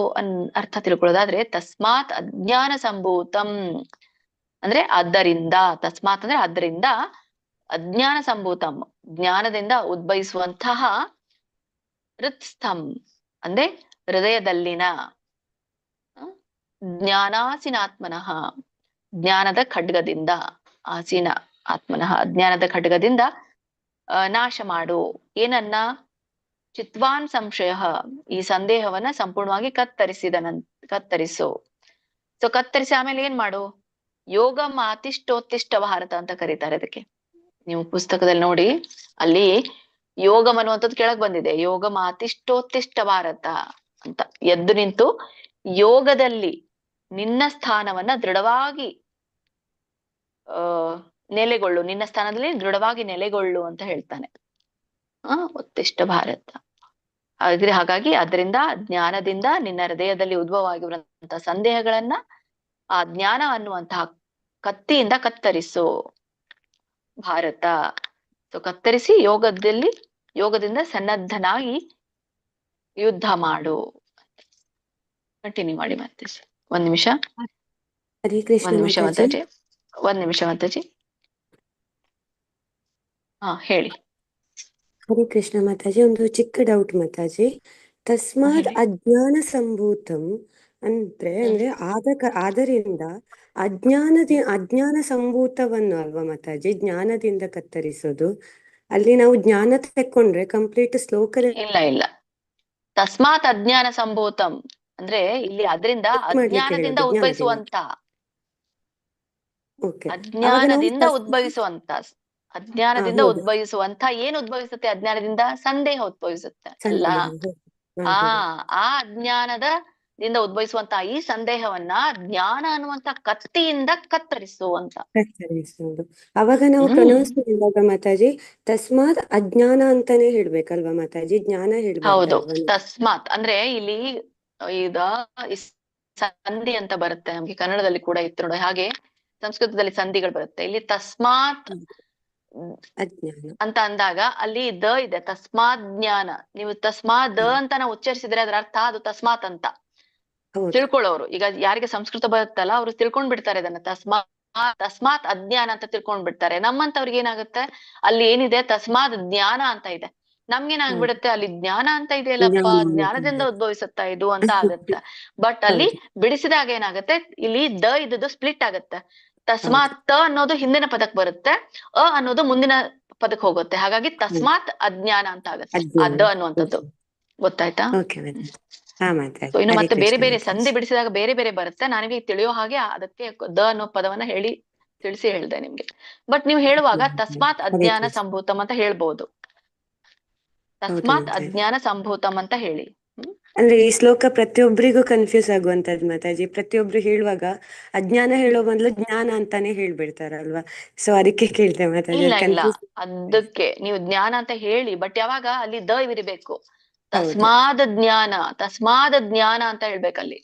ಅರ್ಥ ತಿಳ್ಕೊಳ್ಳೋದಾದ್ರೆ, ತಸ್ಮಾತ್ ಅಜ್ಞಾನ ಸಂಭೂತಂ ಅಂದ್ರೆ ಆದ್ದರಿಂದ, ತಸ್ಮಾತ್ ಅಂದ್ರೆ ಆದ್ದರಿಂದ, ಅಜ್ಞಾನ ಸಂಭೂತಂ ಜ್ಞಾನದಿಂದ ಉದ್ಭವಿಸುವಂತಹ ಹೃತ್ಸ್ಥಂ ಅಂದ್ರೆ ಹೃದಯದಲ್ಲಿನ, ಜ್ಞಾನಾಸೀನಾತ್ಮನಃ ಜ್ಞಾನದ ಖಡ್ಗದಿಂದ, ಆಸೀನ ಆತ್ಮನಃ ಜ್ಞಾನದ ಖಡ್ಗದಿಂದ ನಾಶ ಮಾಡು. ಏನನ್ನ? ಚಿತ್ವಾನ್ ಸಂಶಯ, ಈ ಸಂದೇಹವನ್ನ ಸಂಪೂರ್ಣವಾಗಿ ಕತ್ತರಿಸು. ಸೊ ಕತ್ತರಿಸಿ ಆಮೇಲೆ ಏನ್ ಮಾಡು? ಯೋಗ ಮಾತಿಷ್ಠೋತ್ತಿಷ್ಠ ಭಾರತ ಅಂತ ಕರೀತಾರೆ ಅದಕ್ಕೆ. ನೀವು ಪುಸ್ತಕದಲ್ಲಿ ನೋಡಿ, ಅಲ್ಲಿ ಯೋಗಂ ಅನ್ನುವಂಥದ್ದು ಕೆಳಗ್ ಬಂದಿದೆ, ಯೋಗ ಮಾತಿಷ್ಠೋತ್ತಿಷ್ಠ ಭಾರತ ಅಂತ. ಎದ್ದು ನಿಂತು ಯೋಗದಲ್ಲಿ ನಿನ್ನ ಸ್ಥಾನವನ್ನ ದೃಢವಾಗಿ ನೆಲೆಗೊಳ್ಳು, ನಿನ್ನ ಸ್ಥಾನದಲ್ಲಿ ದೃಢವಾಗಿ ನೆಲೆಗೊಳ್ಳು ಅಂತ ಹೇಳ್ತಾನೆ. ಉತ್ತಿಷ್ಠ ಭಾರತ. ಹಾಗಾಗಿ ಅದರಿಂದ, ಜ್ಞಾನದಿಂದ ನಿನ್ನ ಹೃದಯದಲ್ಲಿ ಉದ್ಭವವಾಗಿರುವಂತಹ ಸಂದೇಹಗಳನ್ನ ಆ ಜ್ಞಾನ ಅನ್ನುವಂತಹ ಕತ್ತಿಯಿಂದ ಕತ್ತರಿಸು ಭಾರತ. ಸೊ ಕತ್ತರಿಸಿ ಯೋಗದಿಂದ ಸನ್ನದ್ಧನಾಗಿ ಯುದ್ಧ ಮಾಡು. ಕಂಟಿನ್ಯೂ ಮಾಡಿ ಮತ್ತೆ. ಒಂದ್ ನಿಮಿಷ ಮಾತಾಜಿ, ಒಂದ್ ನಿಮಿಷ ಮಾತಾಜಿ. ಹೇಳಿ. ಹರೇ ಕೃಷ್ಣ ಮಾತಾಜಿ, ಒಂದು ಚಿಕ್ಕ ಡೌಟ್ ಮಾತಾಜಿ. ತಸ್ಮಾತ್ ಅಜ್ಞಾನ ಸಂಭೂತಂ ಅಂದ್ರೆ ಆದ್ದರಿಂದ ಅಜ್ಞಾನ ಸಂಭೂತವನ್ನು ಅಲ್ವಾ ಮಾತಾಜಿ ಜ್ಞಾನದಿಂದ ಕತ್ತರಿಸೋದು? ಅಲ್ಲಿ ನಾವು ಜ್ಞಾನ ತೆಕ್ಕೊಂಡ್ರೆ ಕಂಪ್ಲೀಟ್ ಶ್ಲೋಕ ಇಲ್ಲ. ತಸ್ಮಾತ್ ಅಜ್ಞಾನ ಸಂಭೂತಂ ಅಂದ್ರೆ ಇಲ್ಲಿ ಅದರಿಂದ ಅಜ್ಞಾನದಿಂದ ಉದ್ಭವಿಸುವಂತ, ಅಜ್ಞಾನದಿಂದ ಉದ್ಭವಿಸುವಂತ ಏನ್ ಉದ್ಭವಿಸುತ್ತೆ? ಅಜ್ಞಾನದಿಂದ ಸಂದೇಹ ಉದ್ಭವಿಸುತ್ತೆ ಅಲ್ಲ? ಆ ಅಜ್ಞಾನದಿಂದ ಉದ್ಭವಿಸುವಂತ ಈ ಸಂದೇಹವನ್ನ ಜ್ಞಾನ ಅನ್ನುವಂತ ಕತ್ತಿಯಿಂದ ಕತ್ತರಿಸುವಂತ. ಅವಾಗ ನಾವು ಪ್ರೊನೌನ್ಸ್ ಮಾಡುವಾಗ ಮಾತಾಜಿ ತಸ್ಮಾತ್ ಅಜ್ಞಾನ ಅಂತಾನೆ ಹೇಳ್ಬೇಕಲ್ವಾ ಮಾತಾಜಿ? ಜ್ಞಾನ ಹೇಳ್ಬೇಕು. ಹೌದು, ತಸ್ಮಾತ್ ಅಂದ್ರೆ ಇಲ್ಲಿ ಈಗ ಸಂಧಿ ಅಂತ ಬರುತ್ತೆ ನಮ್ಗೆ, ಕನ್ನಡದಲ್ಲಿ ಕೂಡ ಇತ್ತು ನೋಡಿ. ಹಾಗೆ ಸಂಸ್ಕೃತದಲ್ಲಿ ಸಂಧಿಗಳು ಬರುತ್ತೆ. ಇಲ್ಲಿ ತಸ್ಮಾತ್ ಅಂತ ಅಂದಾಗ ಅಲ್ಲಿ ದ ಇದೆ, ತಸ್ಮಾತ್ ಜ್ಞಾನ. ನೀವು ತಸ್ಮಾತ್ ದ ಅಂತ ನಾವು ಉಚ್ಚರಿಸಿದ್ರೆ ಅದರ ಅರ್ಥ ಅದು ತಸ್ಮಾತ್ ಅಂತ ತಿಳ್ಕೊಳ್ಳೋರು. ಈಗ ಯಾರಿಗೆ ಸಂಸ್ಕೃತ ಬರುತ್ತಲ್ಲ ಅವ್ರು ತಿಳ್ಕೊಂಡ್ ಬಿಡ್ತಾರೆ ಇದನ್ನ, ತಸ್ಮಾತ್ ಅಜ್ಞಾನ ಅಂತ ತಿಳ್ಕೊಂಡ್ ಬಿಡ್ತಾರೆ. ನಮ್ಮಂತವ್ರಿಗೆ ಏನಾಗುತ್ತೆ, ಅಲ್ಲಿ ಏನಿದೆ ತಸ್ಮಾತ್ ಜ್ಞಾನ ಅಂತ ಇದೆ, ನಮ್ಗೇನಾಗ್ಬಿಡುತ್ತೆ ಅಲ್ಲಿ ಜ್ಞಾನ ಅಂತ ಇದೆಯಲ್ಲಪ್ಪ, ಜ್ಞಾನದಿಂದ ಉದ್ಭವಿಸುತ್ತಾ ಇದು ಅಂತ ಆಗುತ್ತೆ. ಬಟ್ ಅಲ್ಲಿ ಬಿಡಿಸಿದಾಗ ಏನಾಗುತ್ತೆ, ಇಲ್ಲಿ ದ ಇದ್ದು ಸ್ಪ್ಲಿಟ್ ಆಗುತ್ತೆ. ತಸ್ಮಾತ್ ತ ಅನ್ನೋದು ಹಿಂದಿನ ಪದಕ್ ಬರುತ್ತೆ, ಅನ್ನೋದು ಮುಂದಿನ ಪದಕ್ ಹೋಗುತ್ತೆ. ಹಾಗಾಗಿ ತಸ್ಮಾತ್ ಅಜ್ಞಾನ ಅಂತ ಆಗುತ್ತೆ ಅದ ಅನ್ನುವಂಥದ್ದು. ಗೊತ್ತಾಯ್ತಾ? ಸೊ ಇನ್ನು ಮತ್ತೆ ಬೇರೆ ಬೇರೆ ಸಂಧಿ ಬಿಡಿಸಿದಾಗ ಬೇರೆ ಬೇರೆ ಬರುತ್ತೆ. ನನಗೆ ತಿಳಿಯೋ ಹಾಗೆ ಅದಕ್ಕೆ ದ ಅನ್ನೋ ಪದವನ್ನ ತಿಳಿಸಿ ಹೇಳ್ದೆ ನಿಮ್ಗೆ. ಬಟ್ ನೀವು ಹೇಳುವಾಗ ತಸ್ಮಾತ್ ಅಜ್ಞಾನ ಸಂಭೂತಂ ಅಂತ ಹೇಳ್ಬಹುದು. ತಸ್ಮಾತ್ ಅಜ್ಞಾನ ಸಂಭೂತಂ ಅಂತ ಹೇಳಿ. ಅಂದ್ರೆ ಈ ಶ್ಲೋಕ ಪ್ರತಿಯೊಬ್ಬರಿಗೂ ಕನ್ಫ್ಯೂಸ್ ಆಗುವಂತದ್ದು ಮಾತಾಜಿ. ಪ್ರತಿಯೊಬ್ರು ಹೇಳುವಾಗ ಅಜ್ಞಾನ ಹೇಳೋ ಮೊದಲು ಜ್ಞಾನ ಅಂತಾನೆ ಹೇಳ್ಬಿಡ್ತಾರಲ್ವಾ? ಸೊ ಅದಕ್ಕೆ ಕೇಳ್ತೆ ಮಾತಾಜಿ. ಇಲ್ಲ, ಅದಕ್ಕೆ ನೀವು ಜ್ಞಾನ ಅಂತ ಹೇಳಿ, ಬಟ್ ಯಾವಾಗ ಅಲ್ಲಿ ದ ಇರಬೇಕು. ತಸ್ಮಾದ ಜ್ಞಾನ ಅಂತ ಹೇಳ್ಬೇಕಲ್ಲಿ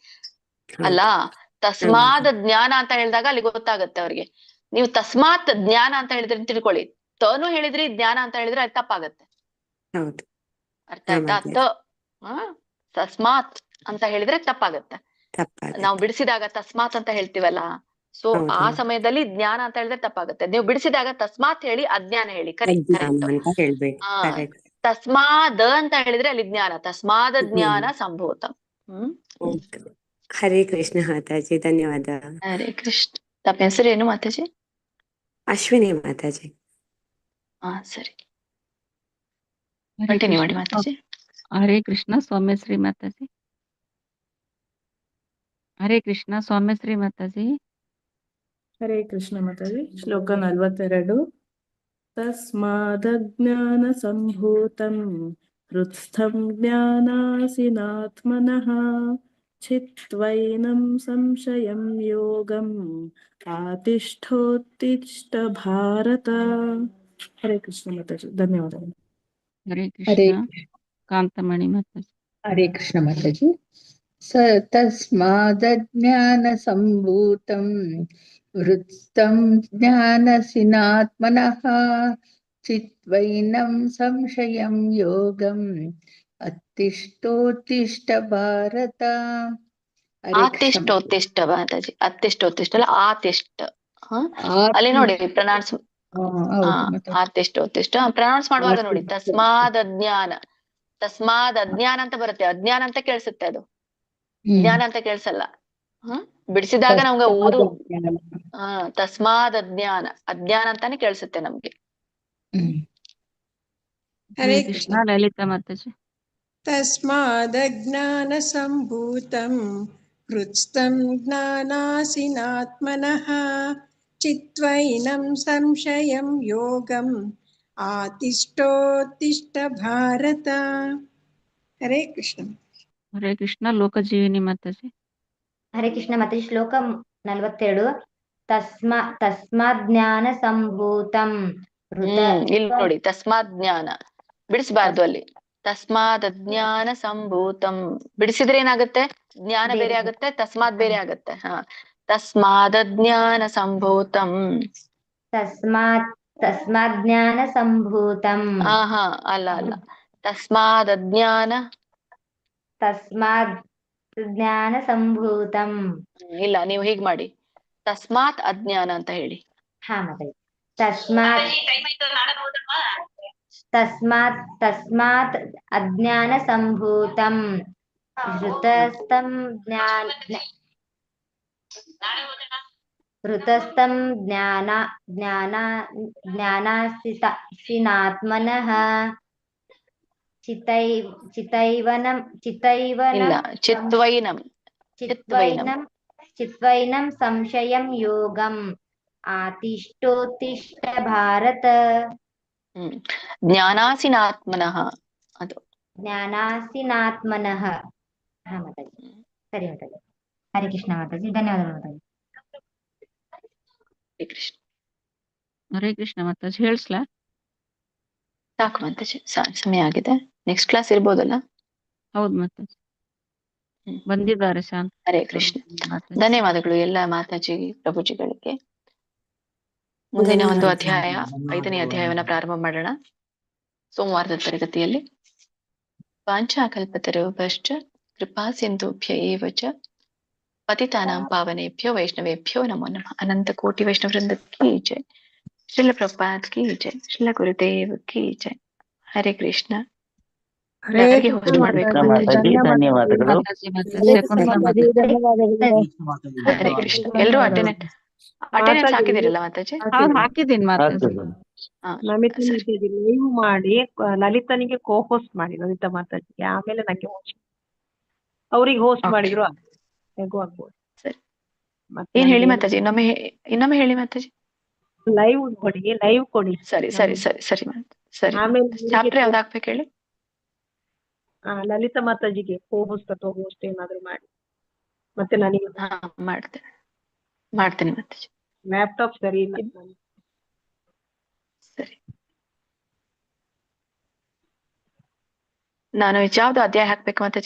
ಅಲ್ಲ. ತಸ್ಮಾದ ಜ್ಞಾನ ಅಂತ ಹೇಳಿದಾಗ ಅಲ್ಲಿ ಗೊತ್ತಾಗುತ್ತೆ ಅವ್ರಿಗೆ. ನೀವು ತಸ್ಮಾತ್ ಜ್ಞಾನ ಅಂತ ಹೇಳಿದ್ರೆ ತಿಳ್ಕೊಳ್ಳಿ, ತನು ಹೇಳಿದ್ರಿ ಜ್ಞಾನ ಅಂತ ಹೇಳಿದ್ರೆ ಅದು ತಪ್ಪಾಗತ್ತೆ. ಅರ್ಥ ಆಯ್ತಾ? ತಸ್ಮಾತ್ ಅಂತ ಹೇಳಿದ್ರೆ ತಪ್ಪಾಗತ್ತೆ. ನಾವು ಬಿಡಿಸಿದಾಗ ತಸ್ಮಾತ್ ಅಂತ ಹೇಳ್ತೀವಲ್ಲ, ಸೊ ಆ ಸಮಯದಲ್ಲಿ ಜ್ಞಾನ ಅಂತ ಹೇಳಿದ್ರೆ ತಪ್ಪಾಗತ್ತೆ. ನೀವು ಬಿಡಿಸಿದಾಗ ತಸ್ಮಾತ್ ಹೇಳಿ ಅಜ್ಞಾನ ಹೇಳಿ, ಕರೆಕ್ಟ್. ತಸ್ಮಾದ ಅಂತ ಹೇಳಿದ್ರೆ ಅಲ್ಲಿ ಜ್ಞಾನ, ತಸ್ಮಾದ ಜ್ಞಾನ ಸಂಭೂತ. ಹರೇ ಕೃಷ್ಣ ಮಾತಾಜಿ, ಧನ್ಯವಾದ. ಹರೇ ಕೃಷ್ಣ. ತಮ್ಮ ಹೆಸರು ಏನು ಮಾತಾಜಿ? ಅಶ್ವಿನಿ ಮಾತಾಜಿ. ಸರಿ, ಕಂಟಿನ್ಯೂ ಮಾಡಿ ಮಾತಾಜಿ. ಹರೇ ಕೃಷ್ಣ. ಸೌಮ್ಯಶ್ರೀ ಮಾತಾಜಿ. ಹರೇ ಕೃಷ್ಣ ಸೌಮ್ಯಶ್ರೀ ಮಾತಾಜಿ. ಹರೇ ಕೃಷ್ಣ ಮಾತಾಜಿ. ಶ್ಲೋಕ 42. ತಸ್ಮಾದಜ್ಞಾನ ಸಂಭೂತಂ ಹೃತ್ಸ್ಥಂ ಜ್ಞಾನಾಸಿನಾತ್ಮನಃ ಚಿತ್ವೈನಂ ಸಂಶಯಂ ಯೋಗಂ ಆತಿಷ್ಠೋತ್ತಿಷ್ಠ ಭಾರತ. ಹರೇ ಕೃಷ್ಣ ಮಾತಾಜಿ. ಧನ್ಯವಾದಗಳು. ಹರೇ ಹರೇ ಕೃಷ್ಣ ಕಾಂತಮಣಿ ಮಾತಾಜಿ. ಹರೇ ಕೃಷ್ಣ ಮಾತಾಜಿ. ತಸ್ಮಾದಜ್ಞಾನಸಂಭೂತಂ ವೃತ್ತಂ ಜ್ಞಾನಸಿನಾತ್ಮನಃ ಚಿತ್ವೈನಂ ಸಂಶಯಂ ಯೋಗಂ ಅತ್ತಿಷ್ಠೋತ್ತಿಷ್ಠ ಭಾರತ. ಹರೇ ಕೃಷ್ಣ ಆತಿಷ್ಠೋತ್ತಿಷ್ಠ ಮಾತಾಜಿ. ಅತ್ತಿಷ್ಠೋತ್ತಿಷ್ಠ ಅಲ್ಲ, ಆತಿಷ್ಠ. ಅಲ್ಲಿ ನೋಡಿ ಪ್ರೊನೌನ್ಸ್ ಆತಿಷ್ಠೋತ್ತಿಷ್ಠ ಪ್ರೊನೌನ್ಸ್ ಮಾಡುವಾಗ ನೋಡಿ ತಸ್ಮಾದ್ ಅಜ್ಞಾನ. ತಸ್ಮಾದ್ ಅಜ್ಞಾನ ಅಂತ ಬರುತ್ತೆ, ಅಜ್ಞಾನ ಅಂತ ಕೇಳಿಸುತ್ತೆ, ಅದು ಜ್ಞಾನ ಅಂತ ಕೇಳಿಸಲ್ಲ. ಬಿಡಿಸಿದಾಗ ನಮ್ಗೆ ಓದು ತಸ್ಮಾದ್ ಅಜ್ಞಾನ, ಅಜ್ಞಾನ ಅಂತಾನೆ ಕೇಳಿಸುತ್ತೆ ನಮ್ಗೆ. ಹರೇ ಕೃಷ್ಣ ಕೃಷ್ಣ. ಲಲಿತಾ ಮಾತಾಜಿ. ತಸ್ಮಾದಜ್ಞಾನ ಸಂಭೂತಂ ಹೃತ್ಸ್ಥಂ ಜ್ಞಾನಾಸಿನಾತ್ಮನಃ ಚಿತ್ವೈನಂ ಸಂಶಯಂ ಯೋಗಂ ಆತಿಷ್ಠೋತ್ತಿಷ್ಠ ಭಾರತ. ಹರೇ ಕೃಷ್ಣ. ಹರೇ ಕೃಷ್ಣ ಲೋಕಜೀವಿನಿ ಮಾತಾಜಿ. ಹರೇ ಕೃಷ್ಣ ಮಾತಾಜಿ. ಶ್ಲೋಕ 42. ತಸ್ಮಾತ್ ಜ್ಞಾನ ಸಂಭೂತಂ ಇಲ್ಲಿ ನೋಡಿ ತಸ್ಮಾತ್ ಜ್ಞಾನ ಬಿಡಿಸಬಾರ್ದು ಅಲ್ಲಿ. ತಸ್ಮಾದ್ ಅಜ್ಞಾನ ಸಂಭೂತಂ ಬಿಡಿಸಿದ್ರೆ ಏನಾಗುತ್ತೆ, ಜ್ಞಾನ ಬೇರೆ ಆಗುತ್ತೆ, ತಸ್ಮಾತ್ ಬೇರೆ ಆಗುತ್ತೆ. ತಸ್ಮಾದ್ ಅಜ್ಞಾನ ಸಂಭೂತಂ. ತಸ್ಮಾತ್ ಜ್ಞಾನ ಸಂಭೂತಂ. ಅಲ್ಲ ಅಲ್ಲ, ತಸ್ಮಾದ್ ಅಜ್ಞಾನ. ತಸ್ಮಾತ್ ಜ್ಞಾನ ಸಂಭೂತಂ. ಇಲ್ಲ, ನೀವು ಹೀಗ್ ಮಾಡಿ, ತಸ್ಮಾತ್ ಅಜ್ಞಾನ ಅಂತ ಹೇಳಿ. ಮತ್ತೆ ತಸ್ಮಾತ್ ಅಜ್ಞಾನ ಸಂಭೂತಂ ಹೃತಸ್ಥಂ ಜ್ಞಾನಾಸಿನಾತ್ಮನಃ ಚಿತ್ವೈನಂ ಸಂಶಯಂ ಯೋಗಂ ಆತಿಷ್ಠೋತ್ತಿಷ್ಠ ಭಾರತ. ಜ್ಞಾನಾಸಿನಾತ್ಮನಃ, ಅದು ಜ್ಞಾನಾಸಿನಾತ್ಮನಃ. ಮಾತಾಜಿ. ಸರಿ ಮಾತಾಜಿ. ಹರೇ ಕೃಷ್ಣ ಮಾತಾಜಿ. ಧನ್ಯವಾದಗಳು ಮಾತಾಜಿ. ಹರೇ ಕೃಷ್ಣ. ಹರೇ ಕೃಷ್ಣ ಮಾತಾಜಿ. ಹೇಳ್ಸ್ಲಾ? ಸಾಕು ಮಾತಾಜಿ, ಸಮಯ ಆಗಿದೆ. ನೆಕ್ಸ್ಟ್ ಕ್ಲಾಸ್ ಇರ್ಬೋದಲ್ಲ? ಹೌದು ಮಾತಾಜಿ, ಬಂದಿದ್ದಾರೆ ಶಾಂತ. ಹರೇ ಕೃಷ್ಣ. ಧನ್ಯವಾದಗಳು ಎಲ್ಲ ಮಾತಾಜಿ ಪ್ರಭುಜಿಗಳಿಗೆ. ಮುಂದಿನ ಒಂದು ಅಧ್ಯಾಯ, 5ನೇ ಅಧ್ಯಾಯವನ್ನ ಪ್ರಾರಂಭ ಮಾಡೋಣ ಸೋಮವಾರದ ತರಗತಿಯಲ್ಲಿ. ವಾಂಛಾಕಲ್ಪತರುಭ್ಯಶ್ಚ ಕೃಪಾ ಸಿಂಧುಭ್ಯ ಏವ ಚ ಪತಿತಾನಾಂ ಪಾವನೇಭ್ಯೋ ವೈಷ್ಣವೇಭ್ಯೋ ನಮೋ ನಮಃ. ಅನಂತ ಕೋಟಿ ವೈಷ್ಣವ ವೃಂದ ಕಿ ಜೈ. ಶ್ರೀಲ ಪ್ರಭುಪಾದ್ ಕಿ ಜೈ. ಶ್ರೀಲ ಗುರುದೇವ್ ಕಿ ಜೈ. ಹರೇ ಕೃಷ್ಣ. ಯಾರಿಗೆ ಹೋಸ್ಟ್ ಮಾಡ್ಬೇಕು? ಧನ್ಯವಾದಗಳು. ಹರೇ ಕೃಷ್ಣ. ಎಲ್ರು ಅಟೆಂಡೆನ್ಸ್ ಹಾಕಿದಿರಲ್ಲ ಮಾತಾಜಿ? ಹಾಕಿದ್ದೀನಿ ಮಾತಾಜಿ. ನಮಿತಾ ಮಾತಾಜಿ ಲೈವ್ ಮಾಡಿ ಲಲಿತನಿಗೆ ಕೋ ಹೋಸ್ಟ್ ಮಾಡಿ, ಲಲಿತಾ ಮಾತಾಜಿಗೆ, ಆಮೇಲೆ ನಂಗೆ ಹೋಸ್ಟ್, ಅವ್ರಿಗೆ ಹೋಸ್ಟ್ ಮಾಡಿದ್ರು ಹೇಗೂ ಆಗ್ಬೋದು. ಸರಿ, ಏನ್ ಹೇಳಿ ಮಾತಾಜಿ? ಇನ್ನೊಮ್ಮೆ ಹೇಳಿ ಮಾತಾಜಿ. ಲೈವ್ ಕೊಡಿ, ಲೈವ್ ಕೊಡಿ. ಸರಿ ಸರಿ ಸರಿ ಸರಿ ಸರಿ. ಆಮೇಲೆ ಚಾಪ್ಟರ್ ಯಾವ್ದು ಹಾಕ್ಬೇಕು ಹೇಳಿ? ಲಲಿತಾ ಮಾತಾಜಿಗೆ ಕೋ ಹೋಸ್ಟ್ ಅಥವಾ ಹೋಸ್ಟ್ ಏನಾದ್ರು ಮಾಡಿ, ಮತ್ತೆ ನನಗೆ ಮಾಡ್ತೇನೆ ಮಾತಾಜಿ. ಲ್ಯಾಪ್ಟಾಪ್ ಸರಿ ಇಲ್ಲ. ಸರಿ, ನಾನು ಯಾವ್ದು ಅಧ್ಯಾಯ ಹಾಕ್ಬೇಕು ಮಾತಾಜಿ?